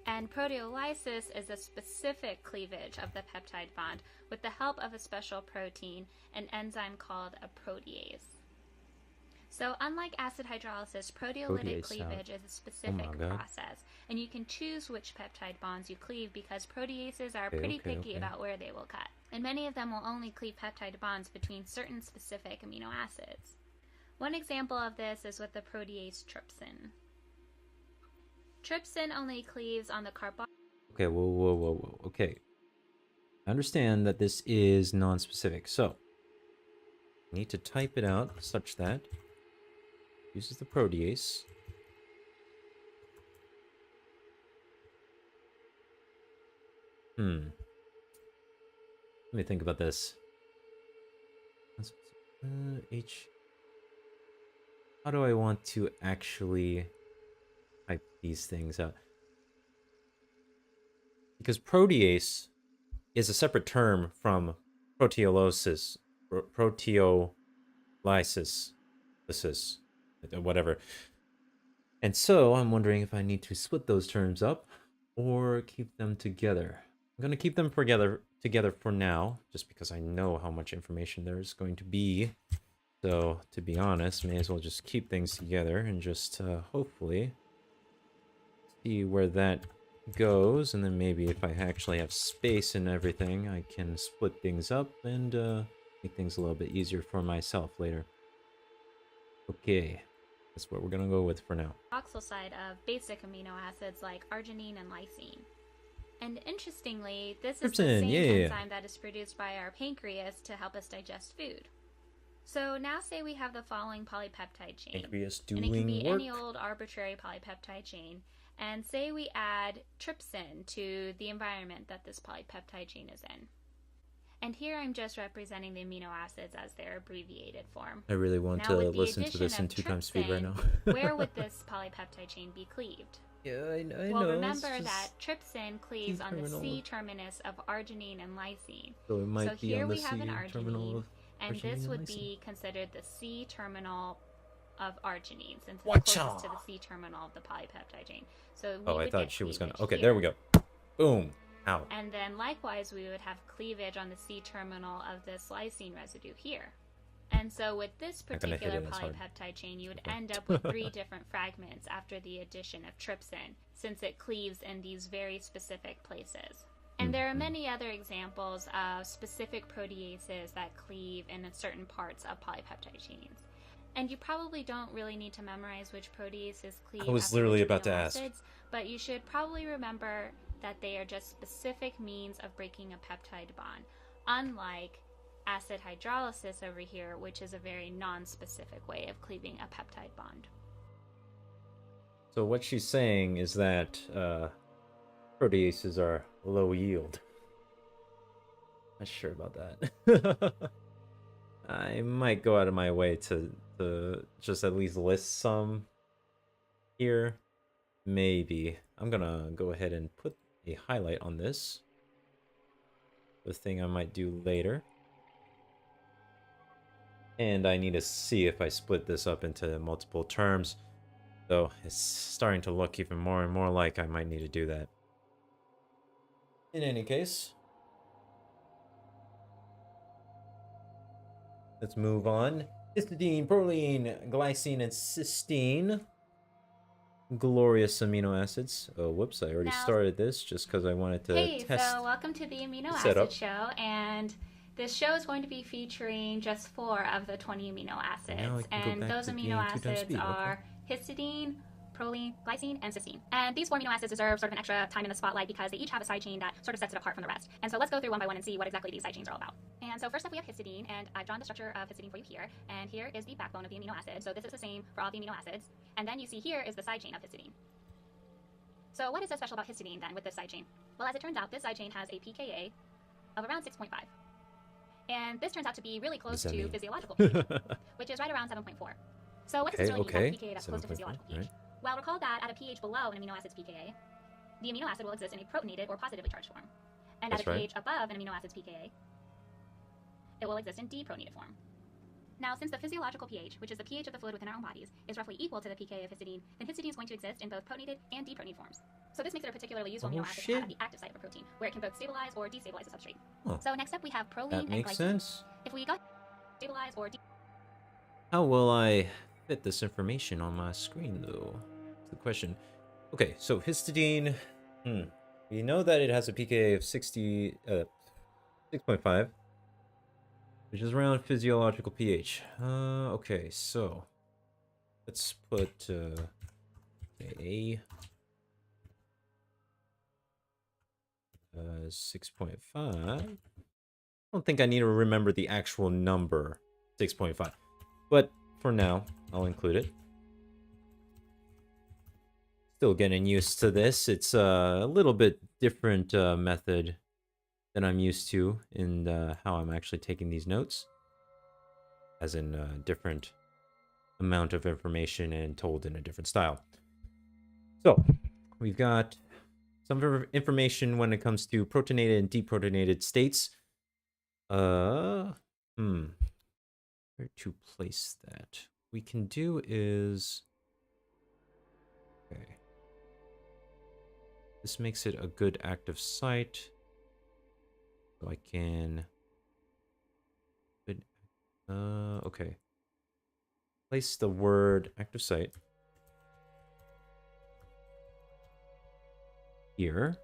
And proteolysis is a specific cleavage of the peptide bond with the help of a special protein, an enzyme called a protease. So unlike acid hydrolysis, proteolytic cleavage is a specific process, and you can choose which peptide bonds you cleave because proteases are pretty picky about where they will cut. And many of them will only cleave peptide bonds between certain specific amino acids. One example of this is with the protease trypsin. Trypsin only cleaves on the carbon. Okay, whoa. Okay. I understand that this is non-specific, so I need to type it out such that uses the protease. Let me think about this. How do I want to actually type these things out? Because protease is a separate term from proteolysis, whatever. And so I'm wondering if I need to split those terms up or keep them together. I'm going to keep them together for now, just because I know how much information there's going to be. So, to be honest, may as well just keep things together and just hopefully see where that goes. And then maybe if I actually have space and everything, I can split things up and make things a little bit easier for myself later. Okay. That's what we're going to go with for now. Oxyl side of basic amino acids like arginine and lysine. And interestingly, this is the same enzyme that is produced by our pancreas to help us digest food. So now say we have the following polypeptide chain. Pancreas doing and it can be work. Any old arbitrary polypeptide chain. And say we add trypsin to the environment that this polypeptide chain is in. And here I'm just representing the amino acids as their abbreviated form. I really want to listen to this in 2x speed right now. Where would this polypeptide chain be cleaved? Yeah, I know. Well, remember that trypsin cleaves on the C terminus of arginine and lysine. So it might be here on the we have an C terminal arginine, of and arginine this and would lysine. be considered the C terminal of arginine, since it's closest to the C terminal of the polypeptide chain. So I thought she was gonna. Okay, here. there we go. Boom. Ow. And then likewise, we would have cleavage on the C terminal of this lysine residue here. And so with this particular polypeptide chain, you would end up with 3 different fragments after the addition of trypsin, since it cleaves in these very specific places. And there are many other examples of specific proteases that cleave in certain parts of polypeptide chains. And you probably don't really need to memorize which proteases cleave. I was literally about to ask. But you should probably remember that they are just specific means of breaking a peptide bond, unlike acid hydrolysis over here, which is a very non-specific way of cleaving a peptide bond. So what she's saying is that proteases are low yield. Not sure about that. I might go out of my way to just at least list some here. Maybe. I'm gonna go ahead and put a highlight on this. The thing I might do later. And I need to see if I split this up into multiple terms. So it's starting to look even more and more like I might need to do that. In any case, let's move on. Histidine, proline, glycine, and cysteine. Glorious amino acids. Oh, whoops, I already started this just because I wanted to test. So welcome to the Amino Acid Show, and This show is going to be featuring just 4 of the 20 amino acids, and those amino acids are histidine, proline, glycine, and cysteine. And these 4 amino acids deserve sort of an extra time in the spotlight because they each have a side chain that sort of sets it apart from the rest. And so let's go through one by one and see what exactly these side chains are all about. And so first up we have histidine, and I've drawn the structure of histidine for you here. And here is the backbone of the amino acid. So this is the same for all the amino acids. And then you see here is the side chain of histidine. So what is so special about histidine then with this side chain? Well, as it turns out, this side chain has a pKa of around 6.5. And this turns out to be really close to physiological pH, which is right around 7.4. So what does this really mean about pKa that's close to physiological pH? Right. Well, recall that at a pH below an amino acid's pKa, the amino acid will exist in a protonated or positively charged form. And at a pH above an amino acid's pKa, it will exist in deprotonated form. Now, since the physiological pH, which is the pH of the fluid within our own bodies, is roughly equal to the pKa of histidine, then histidine is going to exist in both protonated and deprotonated forms. So this makes it a particularly useful amino acid to have at the active site of a protein, where it can both stabilize or destabilize the substrate. Oh. So next up we have proline and glycine. That makes sense. If we got stabilize or how will I fit this information on my screen, though? That's the question. Okay, so histidine. We know that it has a pKa of 6.5, which is around physiological pH. Okay, so let's put A 6.5. I don't think I need to remember the actual number 6.5, but for now I'll include it. Still getting used to this. It's a little bit different method than I'm used to in how I'm actually taking these notes, as in a different amount of information and told in a different style. So we've got some information when it comes to protonated and deprotonated states. Where to place that? We can do is, okay, this makes it a good active site. So I can, okay, place the word active site here.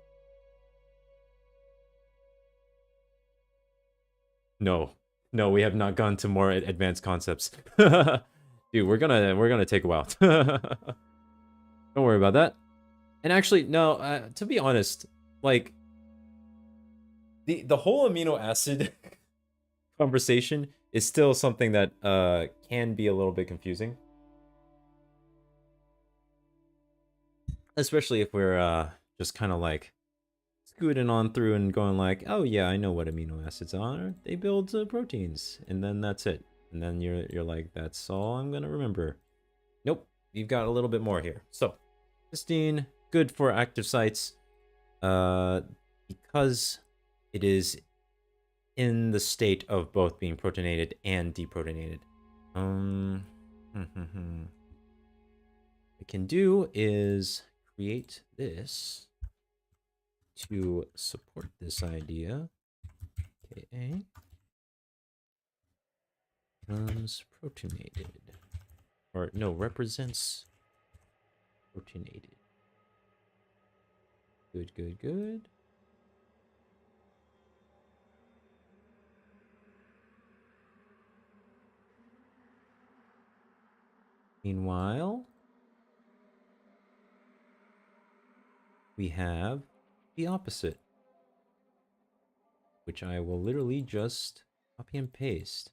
No, we have not gone to more advanced concepts. Dude, we're gonna take a while. Don't worry about that. And actually, no, to be honest, like, the whole amino acid conversation is still something that can be a little bit confusing. Especially if we're just kind of like scooting on through and going like, oh yeah, I know what amino acids are. They build proteins, and then that's it. And then you're like, that's all I'm gonna remember. Nope, you've got a little bit more here. So, cysteine, good for active sites, because it is in the state of both being protonated and deprotonated. What I can do is create this to support this idea. Ka becomes protonated, or no, represents protonated. Good. Meanwhile, we have the opposite, which I will literally just copy and paste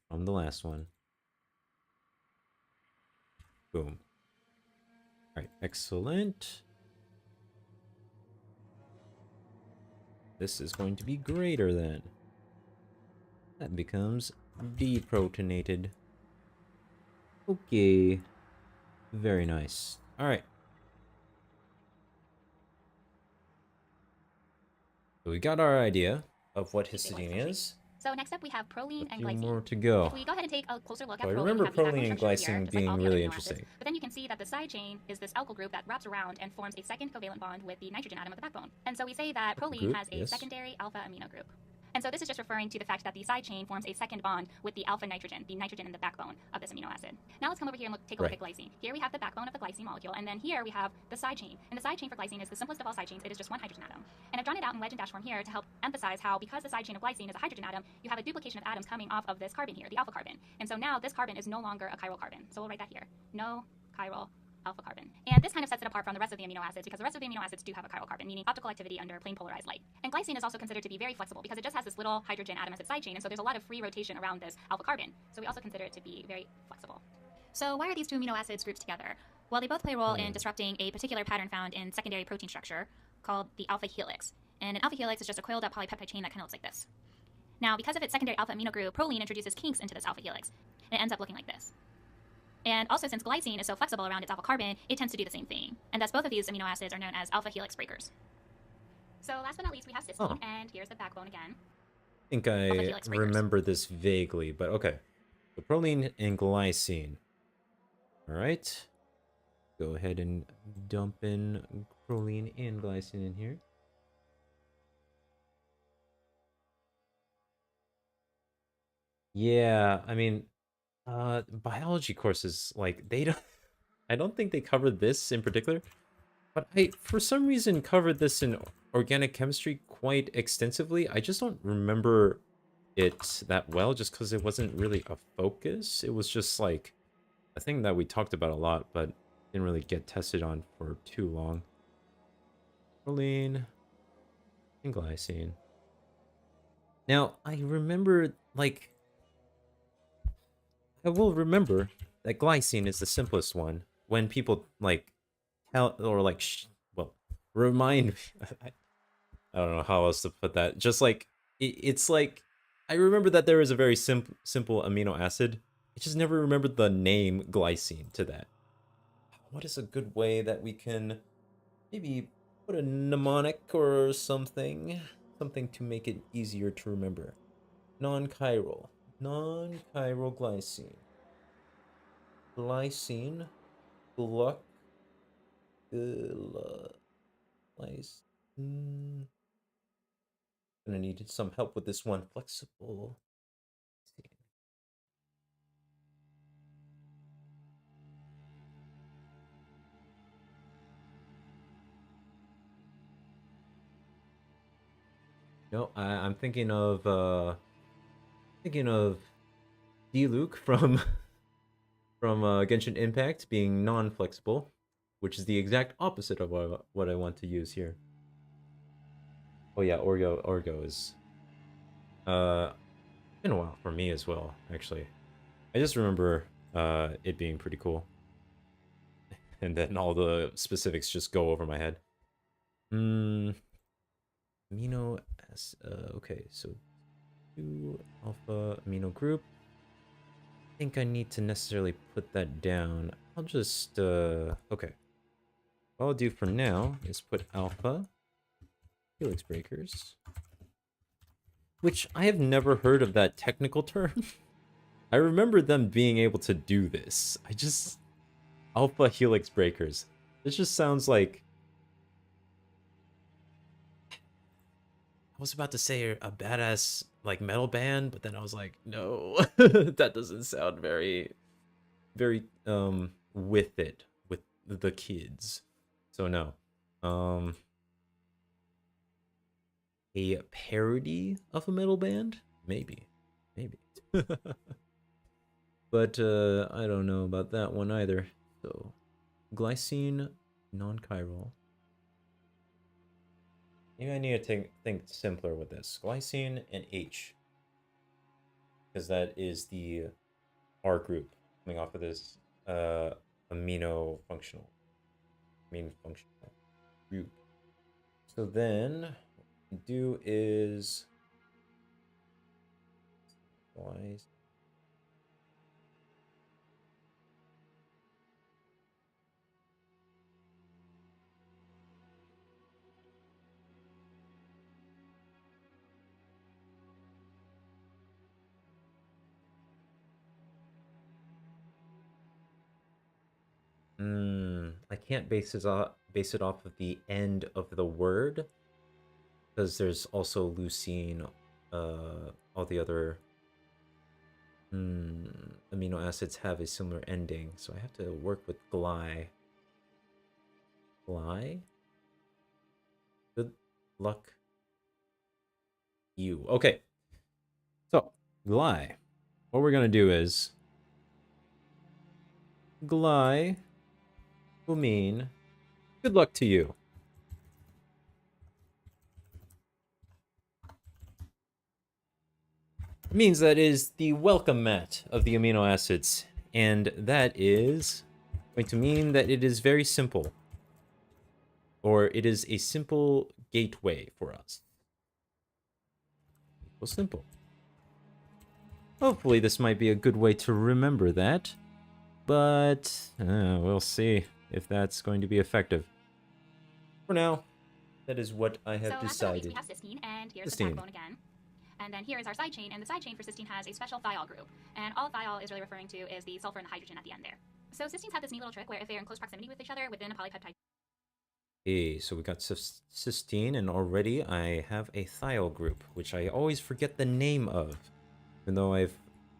from the last one. Boom. All right, excellent. This is going to be greater than. That becomes deprotonated. Okay. Very nice. All right. So we got our idea of what histidine is. So next up we have proline and glycine. More to go. If we go ahead and take a closer look at I proline, remember we have proline and glycine being really interesting. But then you can see that the side chain is this alkyl group that wraps around and forms a second covalent bond with the nitrogen atom of the backbone. And so we say that proline has a secondary alpha amino group. And so this is just referring to the fact that the side chain forms a second bond with the alpha nitrogen, the nitrogen in the backbone of this amino acid. Now let's come over here and take a look at glycine. Here we have the backbone of the glycine molecule, and then here we have the side chain. And the side chain for glycine is the simplest of all side chains. It is just one hydrogen atom. And I've drawn it out in wedge and dash form here to help emphasize how, because the side chain of glycine is a hydrogen atom, you have a duplication of atoms coming off of this carbon here, the alpha carbon. And so now this carbon is no longer a chiral carbon. So we'll write that here. No chiral alpha carbon. And this kind of sets it apart from the rest of the amino acids because the rest of the amino acids do have a chiral carbon, meaning optical activity under plane polarized light. And glycine is also considered to be very flexible because it just has this little hydrogen atom as its side chain, and so there's a lot of free rotation around this alpha carbon. So we also consider it to be very flexible. So why are these two amino acids grouped together? Well, they both play a role in disrupting a particular pattern found in secondary protein structure called the alpha helix. And an alpha helix is just a coiled up polypeptide chain that kind of looks like this. Now, because of its secondary alpha amino group, proline introduces kinks into this alpha helix, and it ends up looking like this. And also, since glycine is so flexible around its alpha carbon, it tends to do the same thing. And thus, both of these amino acids are known as alpha helix breakers. So last but not least, we have cysteine, and here's the backbone again. I think I remember this vaguely, but okay. So proline and glycine. All right. Go ahead and dump in proline and glycine in here. Yeah, I mean, biology courses, like, they don't... I don't think they covered this in particular, but I, for some reason, covered this in organic chemistry quite extensively. I just don't remember it that well, just because it wasn't really a focus. It was just, like, a thing that we talked about a lot, but didn't really get tested on for too long. Proline and glycine. Now, I remember, like... I will remember that glycine is the simplest one when people, like, tell, or, like, well, remind me. I don't know how else to put that. Just, like, it's like, I remember that there is a very simple amino acid. I just never remembered the name glycine to that. What is a good way that we can maybe put a mnemonic or something? Something to make it easier to remember. Non-chiral. Non-chiral glycine. Glycine. Glycine. Gonna need some help with this one. Flexible. No, I'm thinking of D-Luke from Genshin Impact being non-flexible, which is the exact opposite of what I want to use here. Oh yeah, Orgo is been a while for me as well, actually. I just remember it being pretty cool. And then all the specifics just go over my head. Amino acid, okay, so 2 alpha amino group. I think I need to necessarily put that down. I'll just, okay. What I'll do for now is put alpha helix breakers, which I have never heard of that technical term. I remember them being able to do this. Alpha helix breakers. This just sounds like... I was about to say a badass, like, metal band, but then I was like, no, that doesn't sound very, with it, with the kids. So no. A parody of a metal band? Maybe. But, I don't know about that one either. So, glycine, non-chiral. Maybe I need to think simpler with this. Glycine and H. Because that is the R group coming off of this amino functional group. So then what we do is I can't base it off of the end of the word because there's also leucine all the other amino acids have a similar ending, so I have to work with gly. Gly? Good luck, you. Okay. So, gly. What we're gonna do is gly will mean good luck to you. It means that is the welcome mat of the amino acids, and that is going to mean that it is very simple, or it is a simple gateway for us. Well, simple. Hopefully this might be a good way to remember that, but we'll see if that's going to be effective. For now, that is what I have decided. We have cysteine, and here's Cysteine. the backbone again. And then here is our side chain, and the side chain for cysteine has a special thiol group. And all thiol is really referring to is the sulfur and the hydrogen at the end there. So cysteines have this neat little trick where if they're in close proximity with each other within a polypeptide. Okay, so we got cysteine, and already I have a thiol group, which I always forget the name of, even though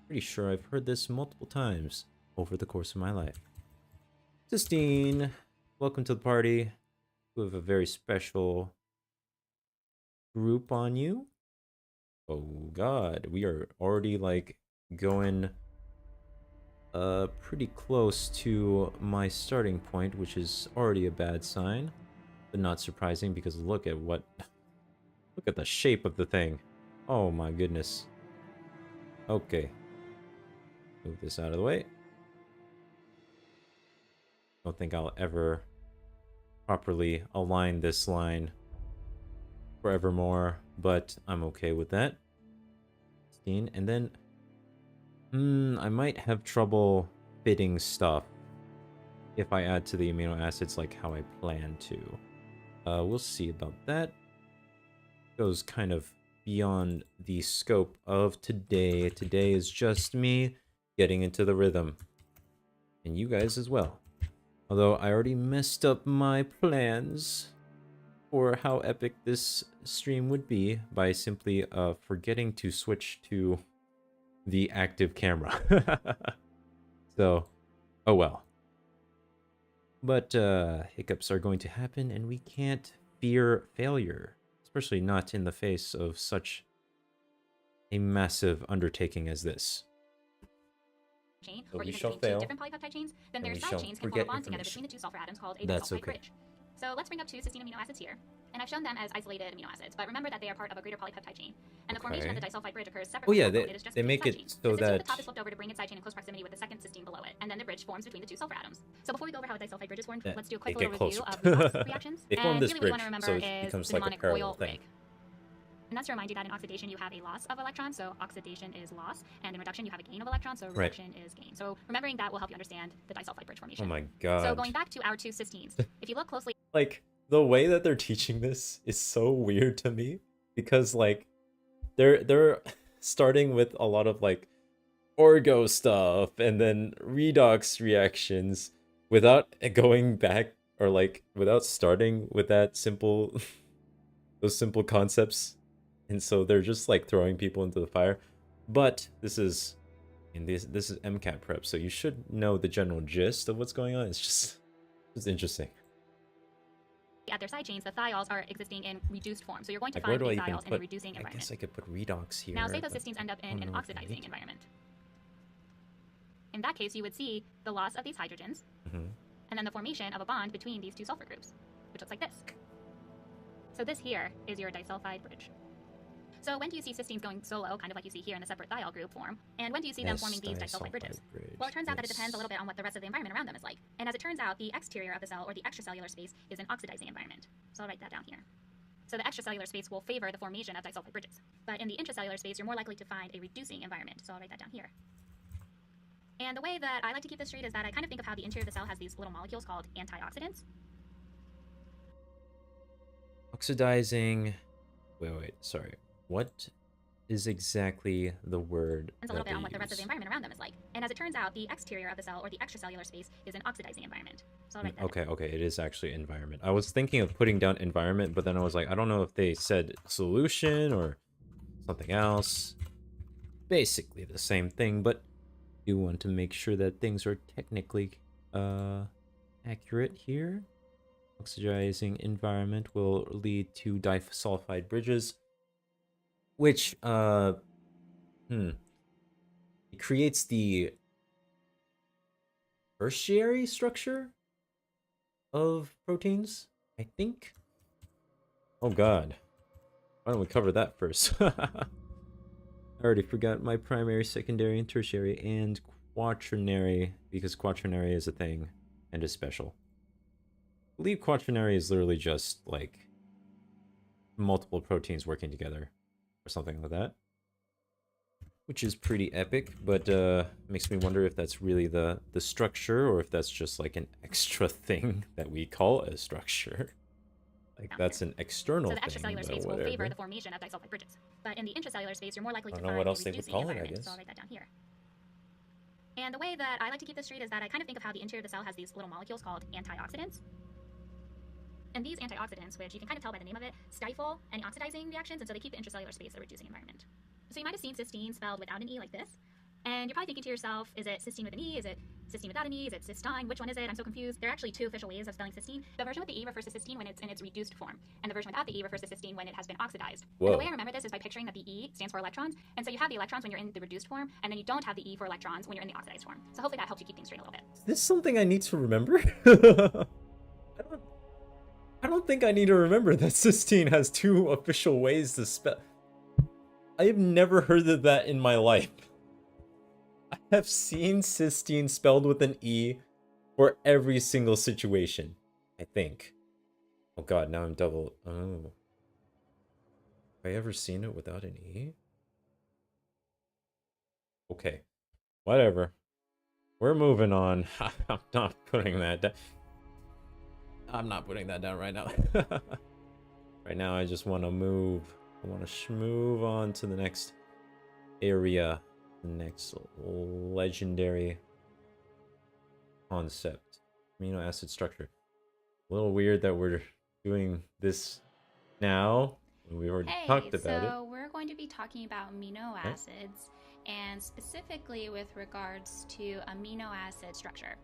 pretty sure I've heard this multiple times over the course of my life. Cysteine, welcome to the party. We have a very special group on you. Oh god, we are already like going pretty close to my starting point, which is already a bad sign, but not surprising because look at the shape of the thing. Oh my goodness. Okay. Move this out of the way. Don't think I'll ever properly align this line forevermore, but I'm okay with that. And then I might have trouble fitting stuff if I add to the amino acids like how I plan to. We'll see about that. Goes kind of beyond the scope of today. Today is just me getting into the rhythm. And you guys as well. Although I already messed up my plans for how epic this stream would be by simply forgetting to switch to the active camera. So, oh well. But hiccups are going to happen, and we can't fear failure, especially not in the face of such a massive undertaking as this. Chain, So or we even shall between fail, two different polypeptide chains, then their we side shall chains can form a forget bond together information. between the two sulfur atoms called a That's disulfide okay. bridge. So let's bring up two cysteine amino acids here, and I've shown them as isolated amino acids, but remember that they are part of a greater polypeptide chain, and the formation of the disulfide bridge occurs Oh separately. yeah, It is just they between make the it side chains. so the cysteine at that the top is flipped over to bring its side chain in close proximity with the second cysteine below it, and then the bridge forms between the two sulfur atoms. So before we go over how a disulfide bridge is formed, let's do a quick they little get review closer. of redox reactions. They form And this really what you bridge, want to so remember it is becomes the like a mnemonic parallel oil thing. rig. And that's to remind you that in oxidation you have a loss of electrons, so oxidation is loss, and in reduction you have a gain of electrons, so reduction is gain. So remembering that will help you understand the disulfide bridge formation. Oh my god. So going back to our two cysteines, if you look closely, like the way that they're teaching this is so weird to me because like they're starting with a lot of like orgo stuff and then redox reactions without going back or like without starting with that simple those simple concepts, and so they're just like throwing people into the fire. But this is Mcat prep, so you should know the general gist of what's going on. It's just interesting. at their side chains, the thiols are existing in reduced form. So you're going to Like, where find do I these even thiols in a put? reducing I environment. guess I could put redox here. Now, say those but cysteines end up I in don't an know if I need oxidizing to. environment. In that case, you would see the loss of these hydrogens, Mhm. and then the formation of a bond between these two sulfur groups, which looks like this. So this here is your disulfide bridge. So when do you see cysteines going solo, kind of like you see here in the separate thiol group form? And when do you see them Yes, forming these disulfide bridges? bridge. Well, it turns out that it Yes. depends a little bit on what the rest of the environment around them is like. And as it turns out, the exterior of the cell, or the extracellular space, is an oxidizing environment. So I'll write that down here. So the extracellular space will favor the formation of disulfide bridges. But in the intracellular space, you're more likely to find a reducing environment. So I'll write that down here. And the way that I like to keep this straight is that I kind of think of how the interior of the cell has these little molecules called antioxidants. Oxidizing. Wait, sorry. What is exactly the word? A little bit on what the rest of the environment around them is like. And as it turns out, the exterior of the cell, or the extracellular space, is an oxidizing environment. So I'll write that down. Okay, it is actually environment. I was thinking of putting down environment, but then I was like, I don't know if they said solution or something else. Basically the same thing, but you want to make sure that things are technically accurate here. Oxidizing environment will lead to disulfide bridges, which it creates the tertiary structure of proteins, I think. Oh god. Why don't we cover that first? I already forgot my primary, secondary, and tertiary, and quaternary, because quaternary is a thing and is special. I believe quaternary is literally just like multiple proteins working together or something like that, which is pretty epic, but makes me wonder if that's really the structure or if that's just like an extra thing that we call a structure. Like that's an external thing. So the extracellular space will favor the formation of disulfide bridges, but in the intracellular space, you're more likely to I don't know find what a else they would reducing call it, I environment. guess. So I'll write that down here. And the way that I like to keep this straight is that I kind of think of how the interior of the cell has these little molecules called antioxidants. And these antioxidants, which you can kind of tell by the name of it, stifle any oxidizing reactions, and so they keep the intracellular space a reducing environment. So you might have seen cysteine spelled without an E like this. And you're probably thinking to yourself, is it cysteine with an E? Is it cysteine without an E? Is it cystine? Which one is it? I'm so confused. There are actually two official ways of spelling cysteine. The version with the E refers to cysteine when it's in its reduced form, and the version without the E refers to cysteine when it has been oxidized. Whoa. And the way I remember this is by picturing that the E stands for electrons, and so you have the electrons when you're in the reduced form, and then you don't have the E for electrons when you're in the oxidized form. So hopefully that helps you keep things straight a little bit. Is this something I need to remember? I don't think I need to remember that cysteine has two official ways to spell. I have never heard of that in my life. I have seen cysteine spelled with an E for every single situation, I think. Oh god, now I'm double. Oh. Have I ever seen it without an E? Okay. Whatever. We're moving on. I'm not putting that down. I'm not putting that down right now. Right now, I just want to move. I want to move on to the next area. Next legendary concept. Amino acid structure. A little weird that we're doing this now. We already talked about it. So we're going to be talking about amino acids, and specifically with regards to amino acid structure.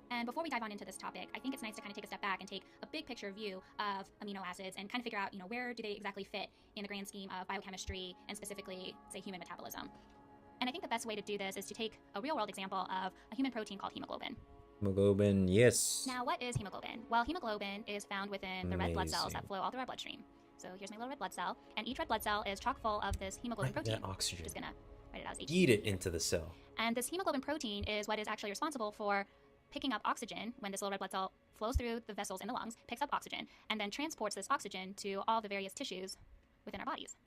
And before we dive on into this topic, I think it's nice to kind of take a step back and take a big picture view of amino acids and kind of figure out, where do they exactly fit in the grand scheme of biochemistry and specifically, say, human metabolism. And I think the best way to do this is to take a real-world example of a human protein called hemoglobin. Hemoglobin, yes. Now, what is hemoglobin? Well, hemoglobin is found within the red blood cells that flow all through our bloodstream. So here's my little red blood cell, and each red blood cell is chock full of this hemoglobin protein. That oxygen. Just gonna write it as H. Eat it into the cell. And this hemoglobin protein is what is actually responsible for picking up oxygen when this little red blood cell flows through the vessels in the lungs, picks up oxygen, and then transports this oxygen to all the various tissues within our bodies.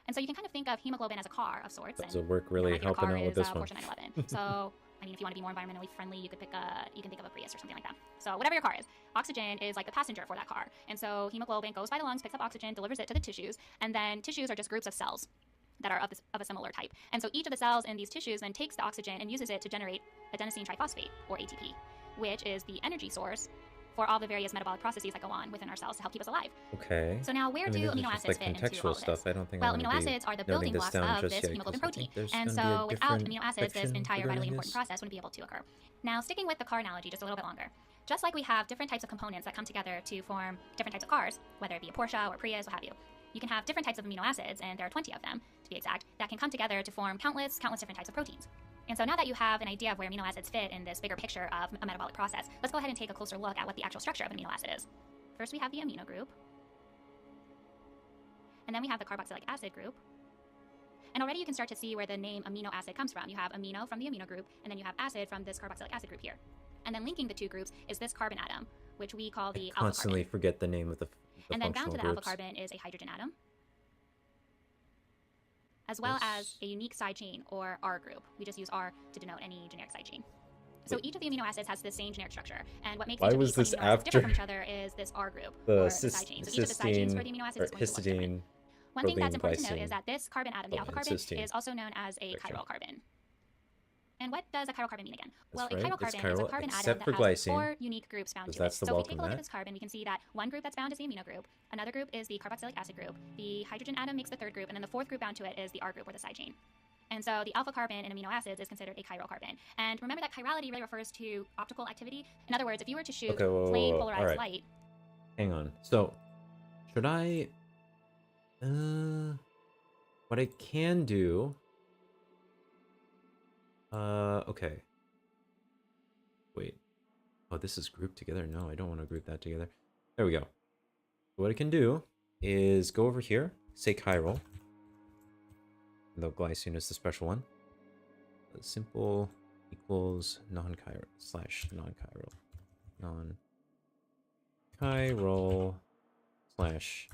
And so you can kind of think of hemoglobin as a car of sorts. Does it work really helping out with this one? Porsche 911. So, I mean, if you want to be more environmentally friendly, you could think of a Prius or something like that. So whatever your car is, oxygen is like the passenger for that car. And so hemoglobin goes by the lungs, picks up oxygen, delivers it to the tissues, and then tissues are just groups of cells that are of a similar type. And so each of the cells in these tissues then takes the oxygen and uses it to generate adenosine triphosphate, or ATP, which is the energy source for all the various metabolic processes that go on within our cells to help keep us alive. Okay. So now, where do amino acids fit into all of this? Stuff. I don't think well, amino acids are the building blocks of this hemoglobin protein. And so without amino acids, this entire vitally important process wouldn't be able to occur. Now, sticking with the car analogy just a little bit longer. Just like we have different types of components that come together to form different types of cars, whether it be a Porsche or Prius, what have you, you can have different types of amino acids, and there are 20 of them, to be exact, that can come together to form countless different types of proteins. And so now that you have an idea of where amino acids fit in this bigger picture of a metabolic process, let's go ahead and take a closer look at what the actual structure of an amino acid is. First, we have the amino group. And then we have the carboxylic acid group. And already you can start to see where the name amino acid comes from. You have amino from the amino group, and then you have acid from this carboxylic acid group here. And then linking the two groups is this carbon atom, which we call the alpha carbon. Constantly forget the name of the and then bound to the groups. alpha carbon is a hydrogen atom, as well as a unique side chain, or R group. We just use R to denote any generic side chain. So each of the amino acids has the same generic structure, and what makes each of these amino acids different from each other is this R group, or the side chain. So each of the side chains for the amino acids is going to look different. One thing that's important to note is that this carbon atom, the alpha carbon, is also known as a chiral carbon. And what does a chiral carbon mean again? That's well, right, a chiral it's carbon is a chiral, carbon atom except that for has glycine, 4 unique groups bound because to it. that's the So if we take a welcome look at mat. this carbon, we can see that one group that's bound is the amino group, another group is the carboxylic acid group, the hydrogen atom makes the third group, and then the fourth group bound to it is the R group or the side chain. And so the alpha carbon in amino acids is considered a chiral carbon. And remember that chirality really refers to optical activity. In other words, if you were to shoot Okay, whoa, plain whoa, whoa. polarized All right. light. Hang on. So, should I... what I can do... okay. Wait. Oh, this is grouped together? No, I don't want to group that together. There we go. What I can do is go over here, say chiral. Though glycine is the special one. Simple equals non-chiral slash non-chiral. Non-chiral slash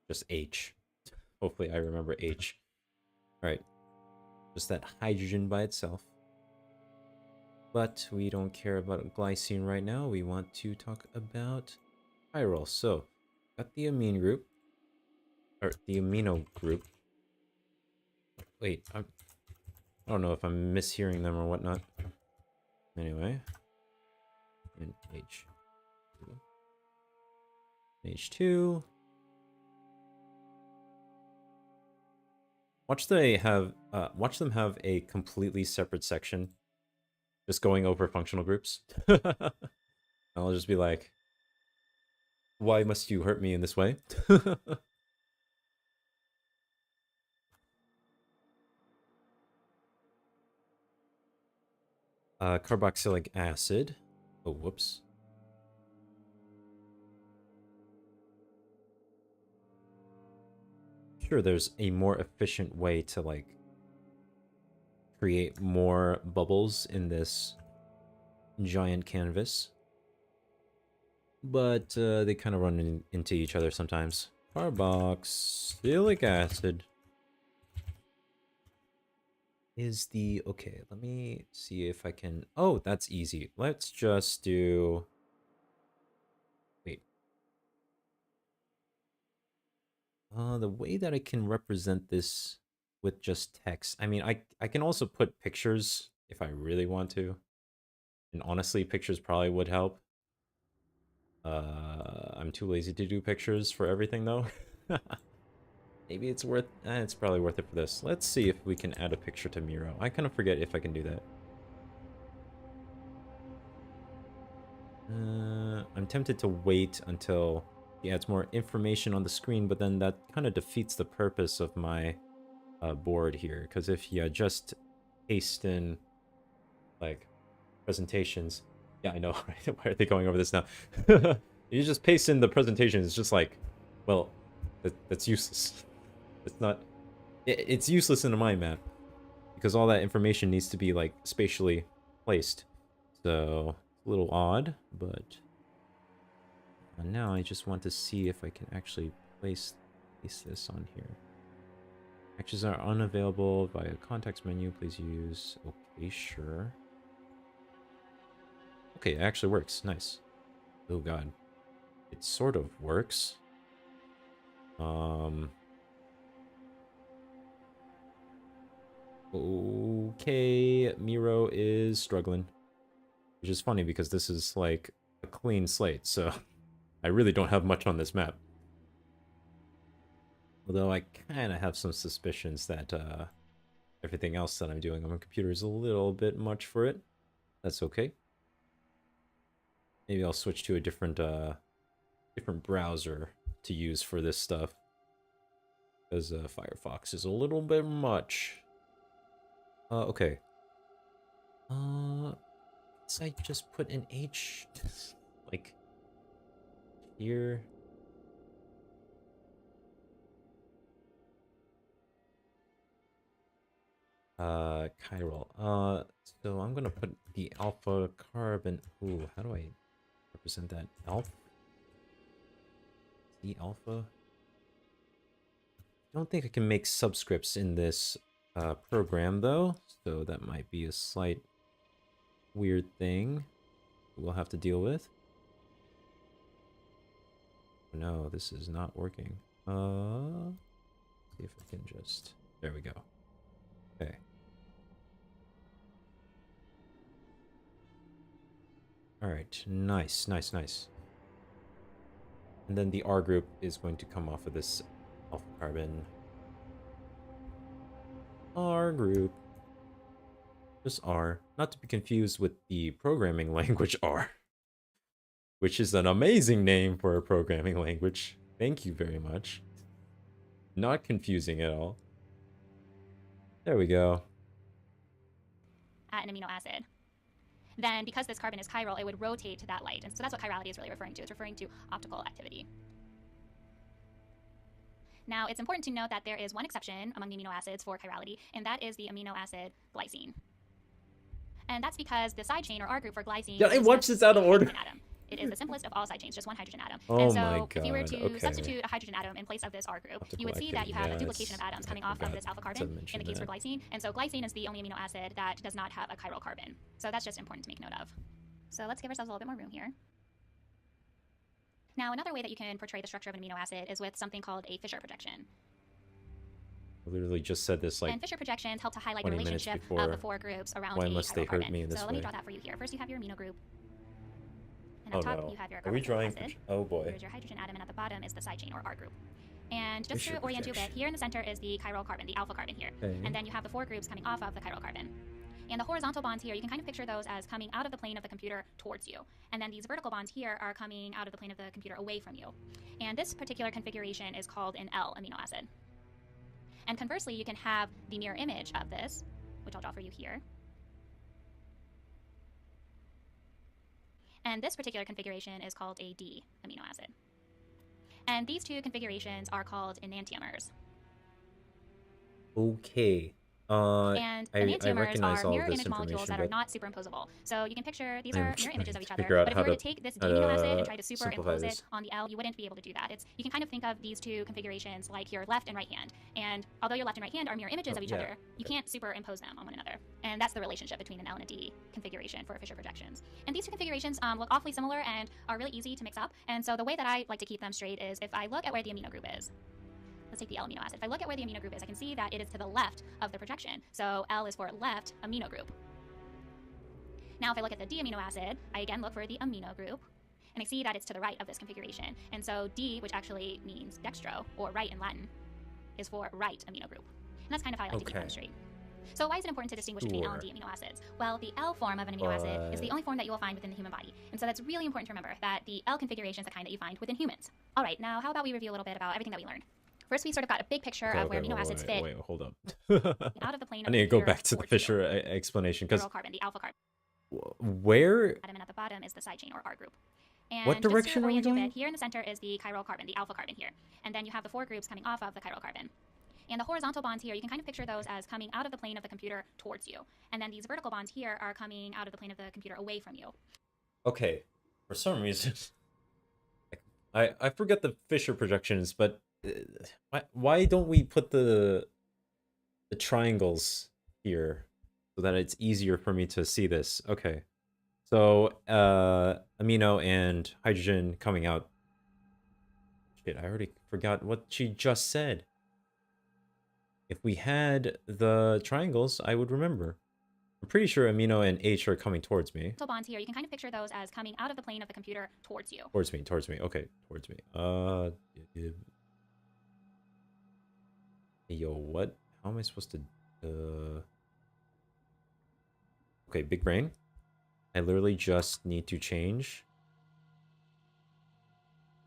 just H. Hopefully I remember H. Alright. Just that hydrogen by itself. But we don't care about glycine right now. We want to talk about chiral. So, got the amine group. Or the amino group. Wait, I don't know if I'm mishearing them or whatnot. Anyway. And H. H2. Watch them have a completely separate section just going over functional groups. I'll just be like, why must you hurt me in this way? Carboxylic acid. Oh, whoops. Sure, there's a more efficient way to, like, create more bubbles in this giant canvas. But they kind of run into each other sometimes. Carboxylic acid is the... Okay, let me see if I can... Oh, that's easy. Let's just do... Wait. The way that I can represent this with just text... I mean, I can also put pictures if I really want to. And honestly, pictures probably would help. I'm too lazy to do pictures for everything, though. Maybe it's worth... it's probably worth it for this. Let's see if we can add a picture to Miro. I kind of forget if I can do that. I'm tempted to wait until he adds more information on the screen, but then that kind of defeats the purpose of my board here. Because if you just paste in, like, presentations... Yeah, I know, right? Why are they going over this now? You just paste in the presentation, it's just like, well, that's useless. It's not... It's useless in a mind map. Because all that information needs to be, like, spatially placed. So, it's a little odd, but... now I just want to see if I can actually place this on here. Actions are unavailable via context menu. Please use... Okay, sure. Okay, it actually works. Nice. Oh god. It sort of works. Okay, Miro is struggling. Which is funny because this is like a clean slate, so I really don't have much on this map. Although I kind of have some suspicions that everything else that I'm doing on my computer is a little bit much for it. That's okay. Maybe I'll switch to a different browser to use for this stuff. Because Firefox is a little bit much. Okay. Guess I just put an H, like, here. Chiral. So I'm gonna put the alpha carbon. Ooh, how do I represent that? Alpha? The alpha? I don't think I can make subscripts in this program though, so that might be a slight weird thing we'll have to deal with. No, this is not working. See if I can just... There we go. Okay. Alright, nice, nice, nice. And then the R group is going to come off of this alpha carbon. R group. Just R. Not to be confused with the programming language R, which is an amazing name for a programming language. Thank you very much. Not confusing at all. There we go. At an amino acid. Then because this carbon is chiral, it would rotate to that light. And so that's what chirality is really referring to. It's referring to optical activity. Now, it's important to note that there is one exception among the amino acids for chirality, and that is the amino acid glycine. And that's because the side chain, or R group, for glycine Yeah, I is watched this out of order. Atom. It is the simplest of all side chains, just one hydrogen atom. Oh and so my God, if you were to okay. substitute a hydrogen atom in place of this R group, you would see that you have a duplication of atoms coming off of this alpha carbon in the case for glycine. And so glycine is the only amino acid that does not have a chiral carbon. So that's just important to make note of. So let's give ourselves a little bit more room here. Now, another way that you can portray the structure of an amino acid is with something called a Fisher projection. I literally just said this like and Fisher projections help to highlight the 20 minutes relationship before. of the four groups around Why a must they chiral hurt carbon. me in this So let me way? draw that for you here. First, you have your amino group. And Oh at top, no. you have your Are we carboxylic drawing? acid. Oh boy. Here's your hydrogen atom, and at the bottom is the side chain, or R group. And just Fisher to orient you a bit, projection. here in the center is the chiral carbon, the alpha carbon here. Okay. And then you have the four groups coming off of the chiral carbon. And the horizontal bonds here, you can kind of picture those as coming out of the plane of the computer towards you. And then these vertical bonds here are coming out of the plane of the computer away from you. And this particular configuration is called an L amino acid. And conversely, you can have the mirror image of this, which I'll draw for you here. And this particular configuration is called a D amino acid. And these two configurations are called enantiomers. Okay. And I enantiomers recognize are all mirror this image molecules information, that are but not superimposable. So you can picture these I'm are mirror trying images of to each other. figure out But if how you were to- to take this D how amino to acid and try to simplify superimpose this. it on the L, you wouldn't be able to do that. You can kind of think of these two configurations like your left and right hand. And although your left and right hand are mirror images of each yeah. other, you can't superimpose them on one another. And that's the relationship between an L and a D configuration for Fisher projections. And these two configurations look awfully similar and are really easy to mix up. And so the way that I like to keep them straight is if I look at where the amino group is, let's take the L amino acid. If I look at where the amino group is, I can see that it is to the left of the projection. So L is for left amino group. Now, if I look at the D amino acid, I again look for the amino group, and I see that it's to the right of this configuration. And so D, which actually means dextro, or right in Latin, is for right amino group. And that's kind of how I like to keep them straight. So why is it important to distinguish between L and D amino acids? Well, the L form of an amino acid is the only form that you will find within the human body. And so that's really important to remember that the L configuration is the kind that you find within humans. All right, now how about we review a little bit about everything that we learned? First, we sort of got a big picture of where amino acids fit Wait, hold up. out of the plane of I need to go computer back to the towards you. Fisher explanation because Chiral carbon, the alpha carbon. where? Atom, and at the bottom is the side chain, or R group. And What direction just to are we orient you a going? bit, here in the center is the chiral carbon, the alpha carbon here. And then you have the four groups coming off of the chiral carbon. And the horizontal bonds here, you can kind of picture those as coming out of the plane of the computer towards you. And then these vertical bonds here are coming out of the plane of the computer away from you. Okay, for some reason, I forget the Fisher projections, but why don't we put the triangles here so that it's easier for me to see this? Okay, so amino and hydrogen coming out. Shit, I already forgot what she just said. If we had the triangles, I would remember. I'm pretty sure amino and H are coming towards me. So bonds here, you can kind of picture those as coming out of the plane of the computer towards you. Towards me. Okay, towards me. Yo, what? How am I supposed to? Okay, big brain. I literally just need to change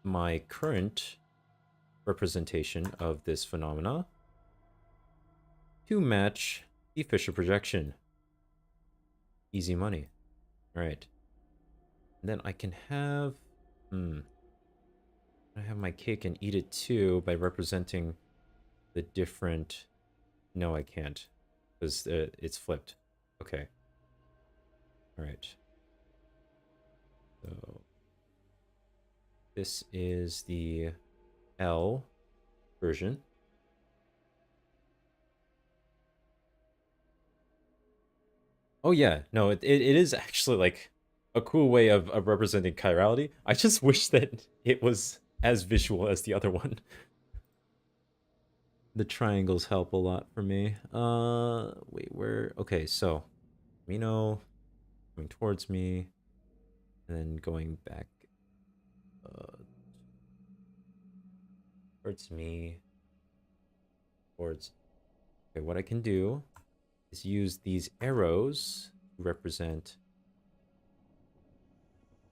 my current representation of this phenomena to match the Fisher projection. Easy money. All right. And then I can have I have my cake and eat it too by representing the different. No, I can't, because it's flipped. Okay. All right. So this is the L version. Oh yeah, no, it is actually like a cool way of representing chirality. I just wish that it was as visual as the other one. The triangles help a lot for me. Wait, where? Okay, so amino coming towards me, And then going back towards me, towards... Okay, what I can do is use these arrows to represent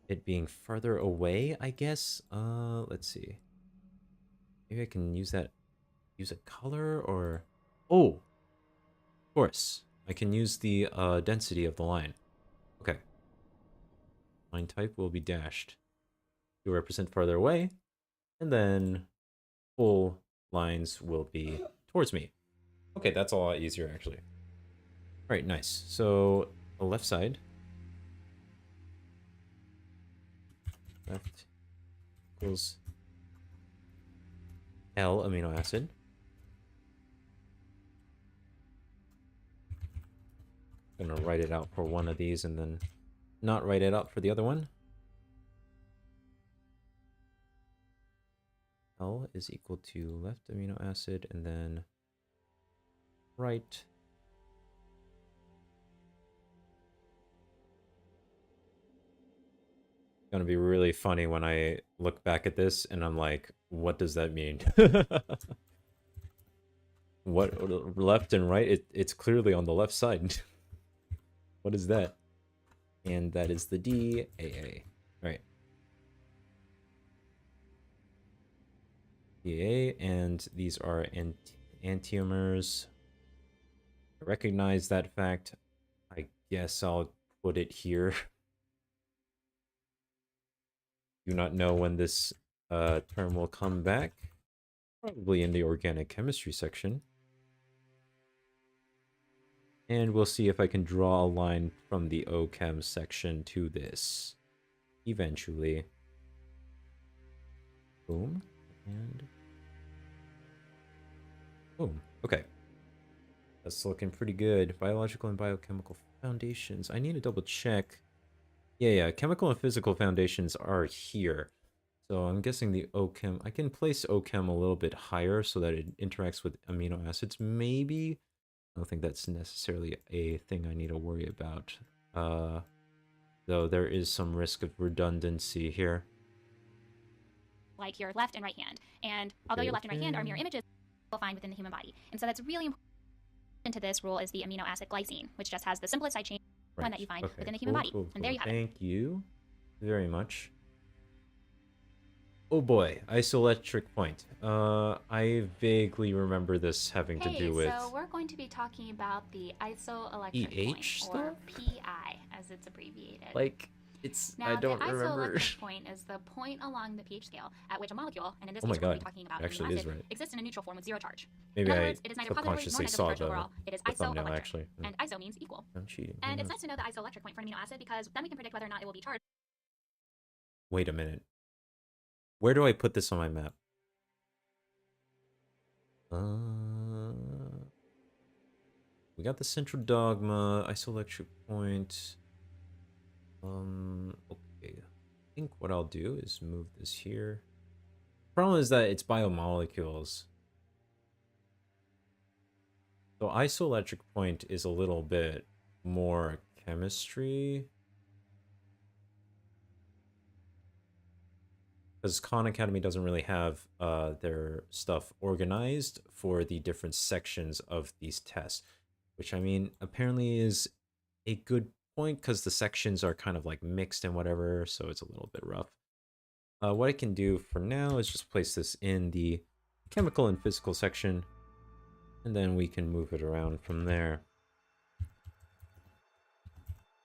it being further away, I guess. Let's see. Maybe I can use that, use a color or... Oh, of course. I can use the density of the line. Okay. Line type will be dashed to represent farther away, and then full lines will be towards me. Okay, that's a lot easier actually. All right, nice. So the left side, left equals L amino acid. I'm gonna write it out for one of these and then not write it out for the other one. L is equal to left amino acid and then right. Gonna be really funny when I look back at this and I'm like, what does that mean? What left and right? It's clearly on the left side. What is that? And that is the DAA. Right. DAA, and these are enantiomers. I recognize that fact. I guess I'll put it here. Do not know when this term will come back. Probably in the organic chemistry section. And we'll see if I can draw a line from the OChem section to this. Eventually. Boom. And boom. Okay. That's looking pretty good. Biological and biochemical foundations. I need to double check. Yeah. Chemical and physical foundations are here. So I'm guessing the OChem... I can place OChem a little bit higher so that it interacts with amino acids. Maybe... I don't think that's necessarily a thing I need to worry about. Though there is some risk of redundancy here. Like your left and right hand. And although your left and right hand are mirror images, you'll find within the human body. And so that's really important to this rule is the amino acid glycine, which just has the simplest side chain, one that you find within the human body. And there you have it. Thank you very much. Oh boy, isoelectric point. I vaguely remember this having to do with... so we're going to be talking about the isoelectric EH point, or PI, as it's abbreviated. Like, it's... Now, I don't the remember. isoelectric point is the point along the pH scale at which a molecule, and in this Oh case my we're going to God, be talking about it actually amino is acid, right. exists in a neutral form with zero charge. Maybe In other I words, it is neither positively nor subconsciously negatively saw charged overall. It is the thumbnail, isoelectric. actually. And iso means equal. I'm cheating. And it's nice to know the isoelectric point for an amino acid because then we can predict whether or not it will be charged. Wait a minute. Where do I put this on my map? We got the central dogma, isoelectric point. Okay. I think what I'll do is move this here. Problem is that it's biomolecules. So isoelectric point is a little bit more chemistry. Because Khan Academy doesn't really have their stuff organized for the different sections of these tests. Which, I mean, apparently is a good point because the sections are kind of like mixed and whatever, so it's a little bit rough. What I can do for now is just place this in the chemical and physical section, and then we can move it around from there.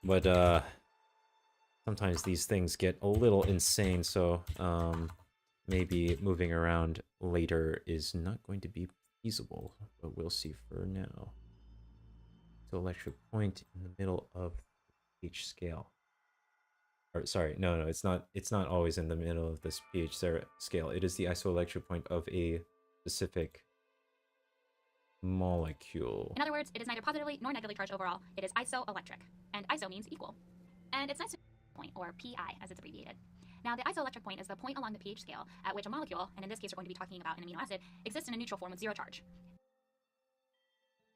But sometimes these things get a little insane, so maybe moving around later is not going to be feasible, but we'll see for now. So electric point in the middle of each scale. Or sorry, no, it's not. It's not always in the middle of this pH scale. It is the isoelectric point of a specific molecule. In other words, it is neither positively nor negatively charged overall. It is isoelectric, and iso means equal. And it's nice to point, or PI as it's abbreviated. Now, the isoelectric point is the point along the pH scale at which a molecule, and in this case we're going to be talking about an amino acid, exists in a neutral form with zero charge.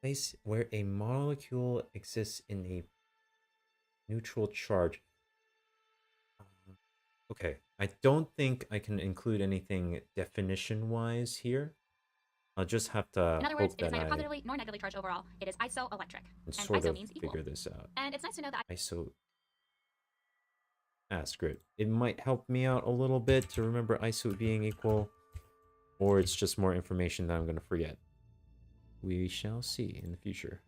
Place where a molecule exists in a neutral charge. Okay, I don't think I can include anything definition-wise here. I'll just have In to other words, hope it is that neither I positively nor negatively charged overall. It is isoelectric. can And sort iso of means equal. figure this out. And it's nice to know that ISO script. It might help me out a little bit to remember ISO being equal, or it's just more information that I'm going to forget. We shall see in the future.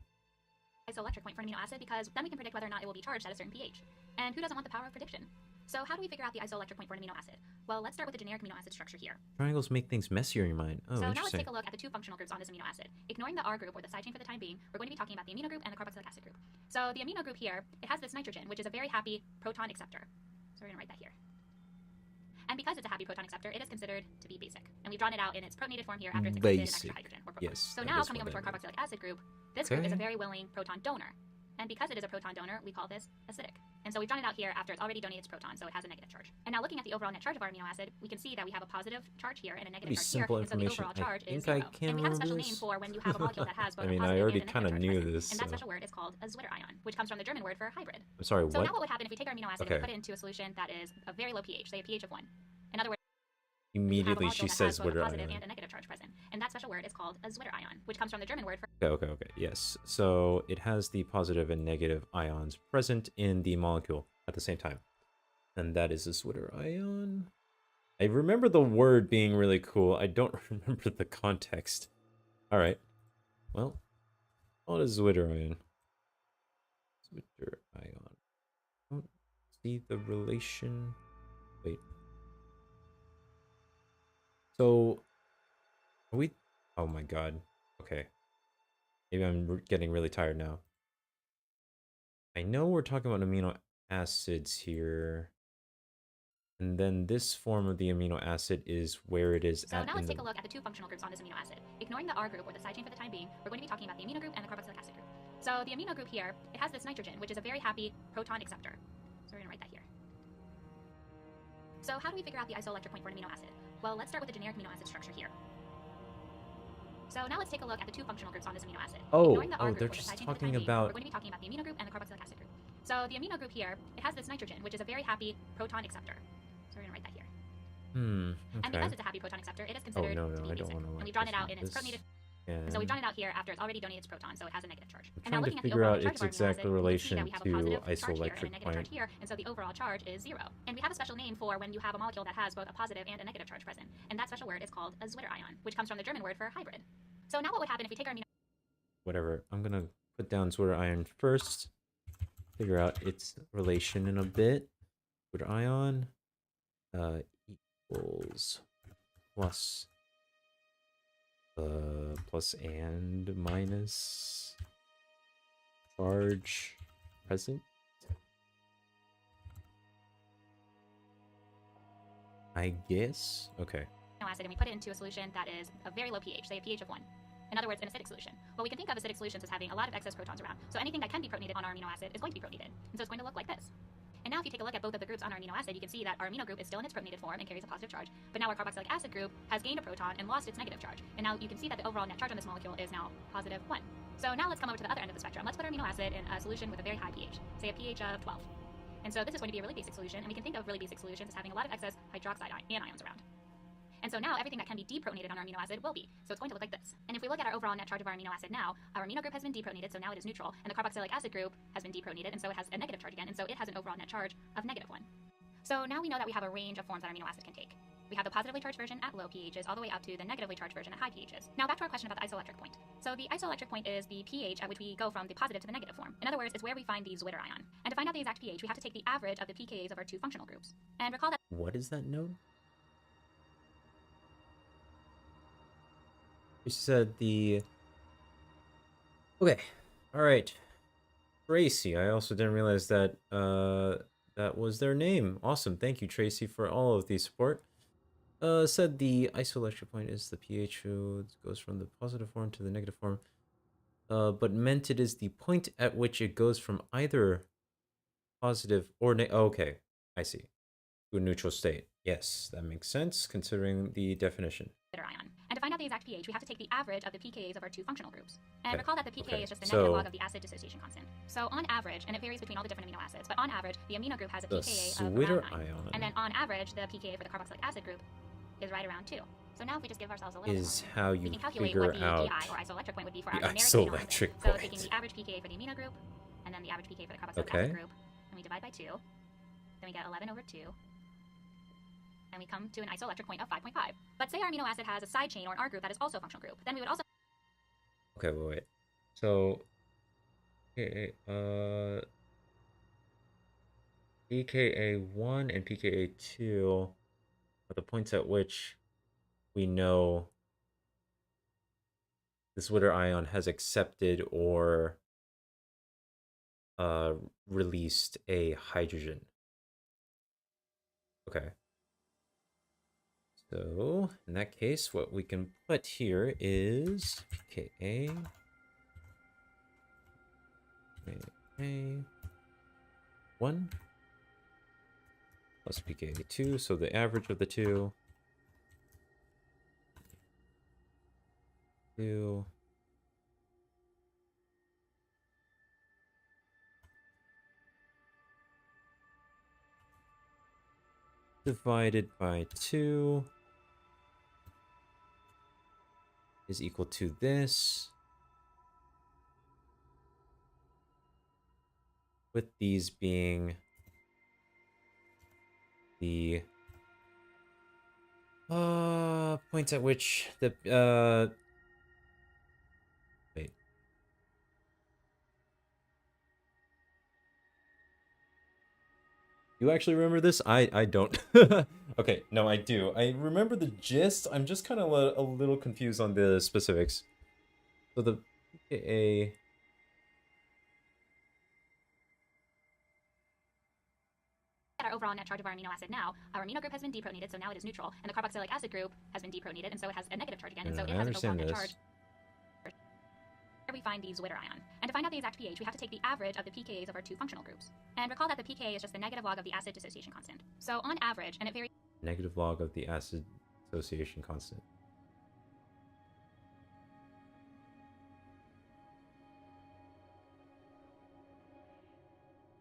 isoelectric point for an amino acid because then we can predict whether or not it will be charged at a certain pH. And who doesn't want the power of prediction? So how do we figure out the isoelectric point for an amino acid? Well, let's start with the generic amino acid structure here. Triangles make things messier in your mind. Oh, so now let's interesting. take a look at the two functional groups on this amino acid. Ignoring the R group or the side chain for the time being, we're going to be talking about the amino group and the carboxylic acid group. So the amino group here, it has this nitrogen, which is a very happy proton acceptor. So we're going to write that here. And because it's a happy proton acceptor, it is considered to be basic. And we've drawn it out in its protonated form here after it's accepted an extra hydrogen or proton. Yes. So now coming over to our carboxylic acid group, this group is a very willing proton donor. And because it is a proton donor, we call this acidic. And so we've drawn it out here after it's already donated its proton, so it has a negative charge. And now looking at the overall net charge of our amino acid, we can see that we have a positive charge here and a negative charge here, and so the overall charge is 0. And we have a special name for when you have a molecule that has both a positive I already and a negative charge knew present. this. And that special word is called a Zwitter ion, which comes from the German word for hybrid. I'm sorry, So what? now what would happen if we take our amino acid and we put it into a solution that is a very low pH, say a pH of 1? In other words, immediately she says Zwitter ion. And a negative charge present. And that special word is called a Zwitter ion, which comes from the German word for... Okay, yes. So it has the positive and negative ions present in the molecule at the same time. And that is a Zwitter ion. I remember the word being really cool. I don't remember the context. All right. Well, what is Zwitter ion? Zwitter ion. I don't see the relation. Wait. So, are we... Oh my god. Okay. Maybe I'm getting really tired now. I know we're talking about amino acids here. And then this form of the amino acid is where it is So now let's take a look at the two functional groups on this amino acid. Ignoring the R group or the side chain for the time being, we're going to be talking about the amino group and the carboxylic acid group. So the amino group here, it has this nitrogen, which is a very happy proton acceptor. So we're going to write that here. So how do we figure out the isoelectric point for an amino acid? Well, let's start with the generic amino acid structure here. So now let's take a look at the two functional groups on this amino acid. Ignoring the R group they're or the just side chain for the talking time being, about... we're going to be talking about the amino group and the carboxylic acid group. So the amino group here, it has this nitrogen, which is a very happy proton acceptor. So we're going to write that here. Okay. And because it's a happy proton acceptor, it is considered to be basic. And we've drawn it out in its protonated... And so we've drawn it out here after it's already donated its proton, so it has a negative charge. I'm and now trying looking to at the figure overall out charge its of our amino exact acid, relation we can see that we have a to positive charge here and a isoelectric negative point. charge here, and so the overall charge is 0. And we have a special name for when you have a molecule that has both a positive and a negative charge present. And that special word is called a Zwitter ion, which comes from the German word for hybrid. So now what would happen if we take our amino... Whatever. I'm gonna put down Zwitter ion first. Figure out its relation in a bit. Zwitter ion equals plus and minus charge present. I guess. Okay. acid and we put it into a solution that is a very low pH, say a pH of 1. In other words, an acidic solution. Well, we can think of acidic solutions as having a lot of excess protons around. So anything that can be protonated on our amino acid is going to be protonated. And so it's going to look like this. And now if you take a look at both of the groups on our amino acid, you can see that our amino group is still in its protonated form and carries a positive charge. But now our carboxylic acid group has gained a proton and lost its negative charge. And now you can see that the overall net charge on this molecule is now positive 1. So now let's come over to the other end of the spectrum. Let's put our amino acid in a solution with a very high pH, say a pH of 12. And so this is going to be a really basic solution, and we can think of really basic solutions as having a lot of excess hydroxide anions around. And so now everything that can be deprotonated on our amino acid will be. So it's going to look like this. And if we look at our overall net charge of our amino acid now, our amino group has been deprotonated, so now it is neutral, and the carboxylic acid group has been deprotonated, and so it has a negative charge again, and so it has an overall net charge of negative 1. So now we know that we have a range of forms that our amino acid can take. We have the positively charged version at low pHs all the way up to the negatively charged version at high pHs. Now back to our question about the isoelectric point. So the isoelectric point is the pH at which we go from the positive to the negative form. In other words, it's where we find the Zwitter ion. And to find out the exact pH, we have to take the average of the pKa's of our two functional groups. And recall that... What is that node? You said the... Okay. Alright. Tracy. I also didn't realize that that was their name. Awesome. Thank you, Tracy, for all of the support. Said the isoelectric point is the pH who goes from the positive form to the negative form. But meant it is the point at which it goes from either positive or okay, I see. To a neutral state. Yes, that makes sense considering the definition. Ion. And to find out the exact pH, we have to take the average of the pKa's of our two functional groups. And Okay. recall that the pK Okay. is just the negative So- log of the acid dissociation constant. So on average, and it varies between all the different amino acids, but on average, the amino group has a The pKa of Switter around 9. ion And then on average, the pKa for the carboxylic acid group is right around 2. So now if we just give ourselves a little is bit more, how we you can calculate figure what the out PI or isoelectric point would be for the our generic amino acid. isoelectric So point. taking the average pKa for the amino group, and then the average pKa for the carboxylic Okay. acid group, and we divide by 2, then we get 11 over 2, and we come to an isoelectric point of 5.5. But say our amino acid has a side chain or an R group that is also a functional group, then we would also... Okay, wait. So, pKa1 and pKa2 are the points at which we know the Switter ion has accepted or released a hydrogen. Okay. So, in that case, what we can put here is pKa, pKa1 plus pKa2, so the average of the two. 2 divided by 2 is equal to this, with these being the points at which the wait. You actually remember this? I don't. Okay, no, I do. I remember the gist. I'm just kind of a little confused on the specifics. So the pKa at our overall net charge of our amino acid now, our amino group has been deprotonated, so now it is neutral, and the carboxylic acid group has been deprotonated, and so it has a negative charge again, and so it I has an overall understand net this. charge. Here we find the Zwitter ion. And to find out the exact pH, we have to take the average of the pKa's of our two functional groups. And recall that the pKa is just the negative log of the acid dissociation constant. So on average, and it varies... Negative log of the acid dissociation constant.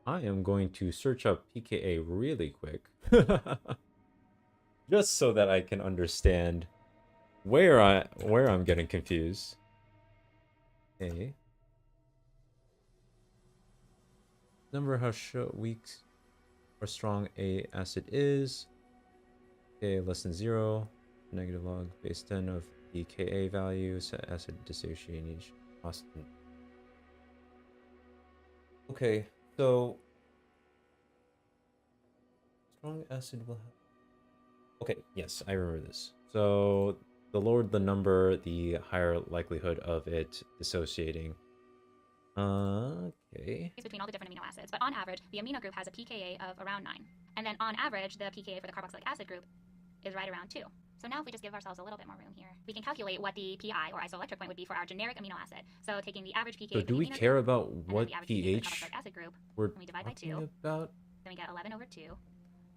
I am going to search up pKa really quick. Just so that I can understand where I'm getting confused. Okay. Number how weak or strong a acid is. Okay, less than 0. Negative log base 10 of the Ka value. Set acid dissociation constant. Okay, so strong acid will have... Okay, yes, I remember this. So the lower the number, the higher likelihood of it dissociating. Okay. between all the different amino acids, but on average, the amino group has a pKa of around 9. And then on average, the pKa for the carboxylic acid group is right around 2. So now if we just give ourselves a little bit more room here, we can calculate what the PI or isoelectric point would be for our generic amino acid. So taking the average pKa So for do the we amino care group, about and then what the average pKa for the pH carboxylic acid group, we're and we divide by 2, about? then we get 11 over 2,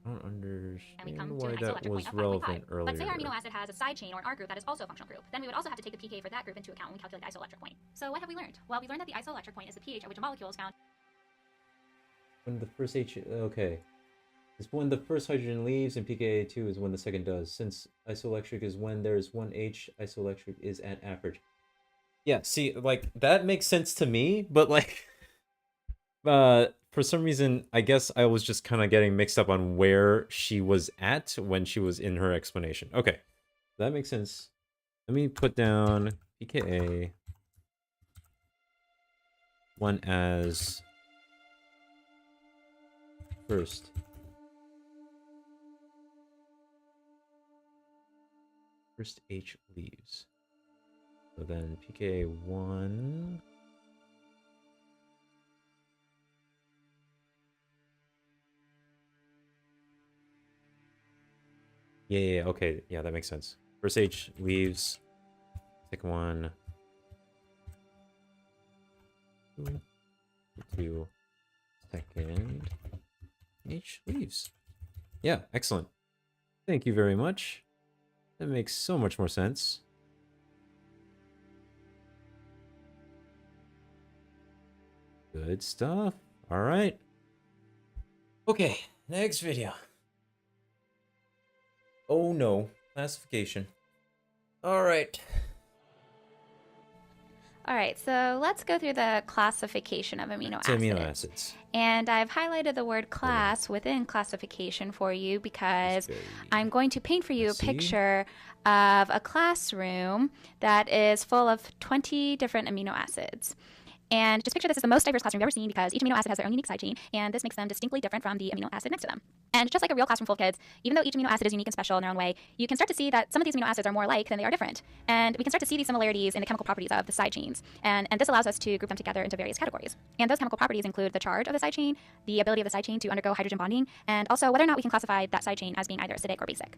I don't and we come understand to why an that isoelectric was point of 5.5. relevant earlier. But say our amino acid has a side chain or an R group that is also a functional group, then we would also have to take the pK for that group into account when we calculate the isoelectric point. So what have we learned? Well, we learned that the isoelectric point is the pH at which a molecule is found When the first H... Okay. It's when the first hydrogen leaves, and pKa2 is when the second does. Since isoelectric is when there's one H, isoelectric is at average. Yeah, see, like, that makes sense to me, but, like... for some reason, I guess I was just kind of getting mixed up on where she was at when she was in her explanation. Okay, that makes sense. Let me put down pKa 1 as first. First H leaves. So then pKa 1... Yeah, okay. Yeah, that makes sense. First H leaves. Second one. 2. Second H leaves. Yeah, excellent. Thank you very much. That makes so much more sense. Good stuff. All right. Okay, next video. Oh no, classification. All right. All right, so let's go through the classification of amino To acids. amino acids. And I've highlighted the word class within classification for you because I'm going to paint for you a picture of a classroom that is full of 20 different amino acids. And just picture this as the most diverse classroom you've ever seen because each amino acid has their own unique side chain, and this makes them distinctly different from the amino acid next to them. And just like a real classroom full of kids, even though each amino acid is unique and special in their own way, you can start to see that some of these amino acids are more alike than they are different. And we can start to see these similarities in the chemical properties of the side chains. And this allows us to group them together into various categories. And those chemical properties include the charge of the side chain, the ability of the side chain to undergo hydrogen bonding, and also whether or not we can classify that side chain as being either acidic or basic.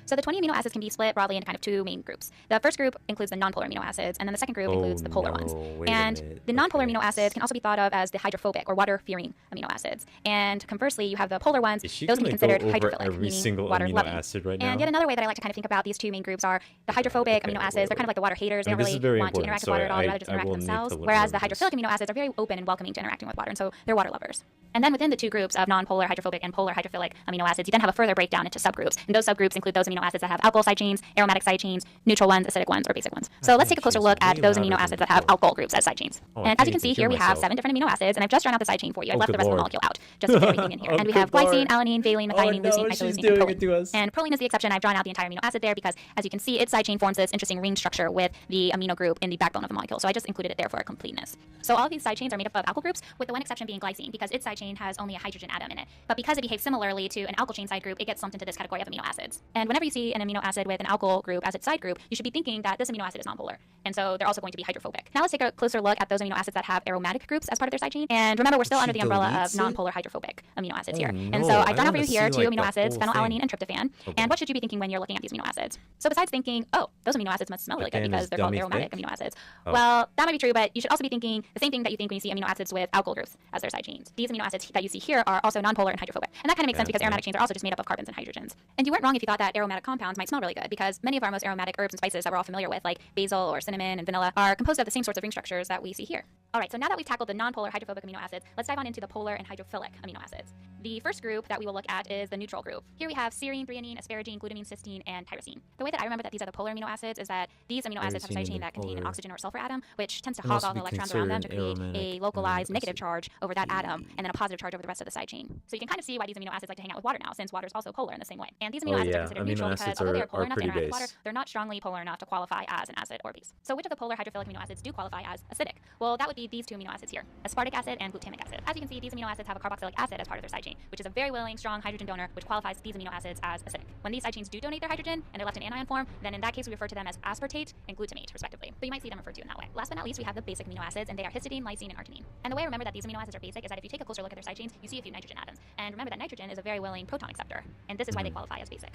So the 20 amino acids can be split broadly into kind of two main groups. The first group includes the nonpolar amino acids, and then the second group includes the polar ones. And the nonpolar amino acids can also be thought of as the hydrophobic or water-fearing amino acids. And conversely, you have the polar ones; those can be considered hydrophilic, meaning water-loving. And yet another way that I like to kind of think about these two main groups are the hydrophobic amino acids. They're kind of like the water haters. They don't really want to interact with water at all. They'd rather just interact with themselves. Whereas the hydrophilic amino acids are very open and welcoming to interacting with water, and so they're water lovers. And then within the two groups of nonpolar hydrophobic and polar hydrophilic amino acids, you then have a further breakdown into subgroups. And those subgroups include those amino acids that have alkyl side chains, aromatic side chains, neutral ones, acidic ones, or basic ones. So let's take a closer look at those amino acids that have alkyl groups as side chains. And as you can see here, we have 7 different amino acids, and I've just drawn out the side chain for you. I left the rest of the molecule out, just to fit everything in here. And we have glycine, alanine, valine, methionine, leucine, isoleucine, and proline. And proline is the exception. I've drawn out the entire amino acid there because, as you can see, its side chain forms this interesting ring structure with the amino group in the backbone of the molecule. So I just included it there for completeness. So all of these side chains are made up of alkyl groups, with the one exception being glycine, because its side chain has only a hydrogen atom in it. But because it behaves similarly to an alkyl chain side group, it gets lumped into this category of amino acids. And whenever you see an amino acid with an alkyl group as its side group, you should be thinking that this amino acid is nonpolar. And so they're also going to be hydrophobic. Now let's take a closer look at those amino acids that have aromatic groups as part of their side chain. And remember, we're still under the umbrella of nonpolar hydrophobic amino acids here. And so I've drawn out for you here 2 amino acids, phenylalanine and tryptophan. And what should you be thinking when you're looking at these amino acids? So besides thinking, oh, those amino acids must smell really good because they're called aromatic amino acids. Well, that might be true, but you should also be thinking the same thing that you think when you see amino acids with alkyl groups as their side chains. These amino acids that you see here are also nonpolar and hydrophobic. And that kind of makes sense because aromatic chains are also just made up of carbons and hydrogens. And you weren't wrong if you thought that aromatic compounds might smell really good because many of our most aromatic herbs and spices that we're all familiar with, like basil or cinnamon and vanilla, are composed of the same sorts of ring structures that we see here. All right, so now that we've tackled the nonpolar hydrophobic amino acids, let's dive on into the polar and hydrophilic amino acids. The first group that we will look at is the neutral group. Here we have serine, threonine, asparagine, glutamine, cysteine, and tyrosine. The way that I remember that these are the polar amino acids is that these amino acids have a side chain that contain an oxygen or sulfur atom, which tends to hog all the electrons around them to create a localized negative charge over that atom, and then a positive charge over the rest of the side chain. So you can kind of see why these amino acids like to hang out with water now, since water is also polar in the same way. And these amino acids are considered neutral because although they are polar enough to interact with water, they're not strongly polar enough to qualify as an acid or base. So which of the polar hydrophilic amino acids do qualify as acidic? Well, that would be these 2 amino acids here, aspartic acid and glutamic acid. As you can see, these amino acids have a carboxylic acid as part of their side chain, which is a very willing, strong hydrogen donor, which qualifies these amino acids as acidic. When these side chains do donate their hydrogen and they're left in anion form, then in that case we refer to them as aspartate and glutamate, respectively. But you might see them referred to in that way. Last but not least, we have the basic amino acids, and they are histidine, lysine, and arginine. And the way I remember that these amino acids are basic is that if you take a closer look at their side chains, you see a few nitrogen atoms. And remember that nitrogen is a very willing proton acceptor, and this is why they qualify as basic.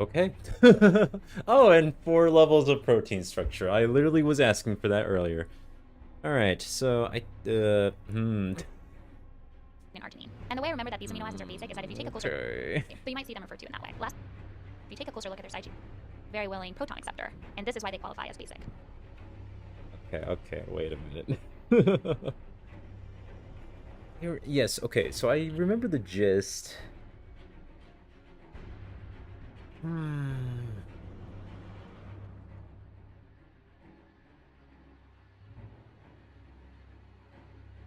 Okay. Oh, and 4 levels of protein structure. I literally was asking for that earlier. All right, so And arginine. And the way I remember that these amino acids are basic is that if you take a closer but you might see them referred to in that way. Last, if you take a closer look at their side chain, very willing proton acceptor, and this is why they qualify as basic. Okay, wait a minute. Yes, okay, so I remember the gist.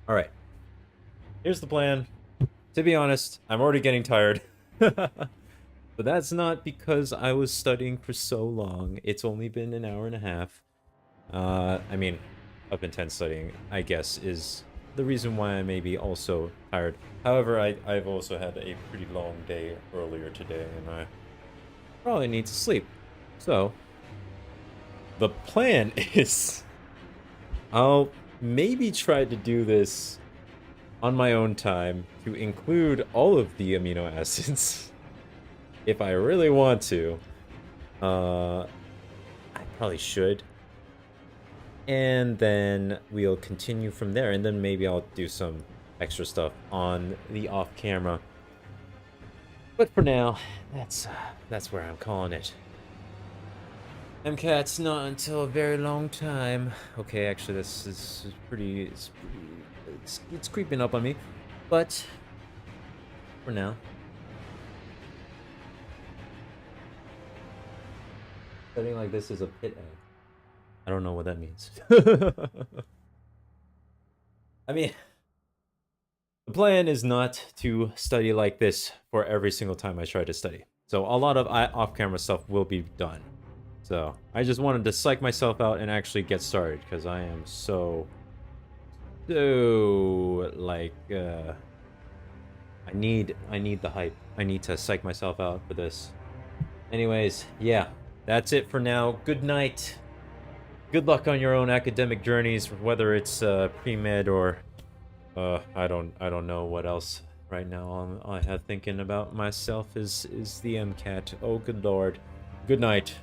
All right. Here's the plan. To be honest, I'm already getting tired. But that's not because I was studying for so long. It's only been an hour and a half. I mean, up intense studying, I guess, is the reason why I may be also tired. However, I've also had a pretty long day earlier today, and I probably need to sleep. So, the plan is I'll maybe try to do this on my own time to include all of the amino acids. If I really want to. I probably should. And then we'll continue from there, and then maybe I'll do some extra stuff on the off camera. But for now, that's where I'm calling it. Mcat's not until a very long time. Okay, actually, this is pretty. It's creeping up on me, but for now. Studying like this is a pit egg. I don't know what that means. I mean, the plan is not to study like this for every single time I try to study. So a lot of off-camera stuff will be done. So I just wanted to psych myself out and actually get started because I am so like I need the hype. I need to psych myself out for this. Anyways, yeah, that's it for now. Good night. Good luck on your own academic journeys, whether it's pre-med or I don't know what else right now I have thinking about myself is the MCAT. Oh good lord. Good night.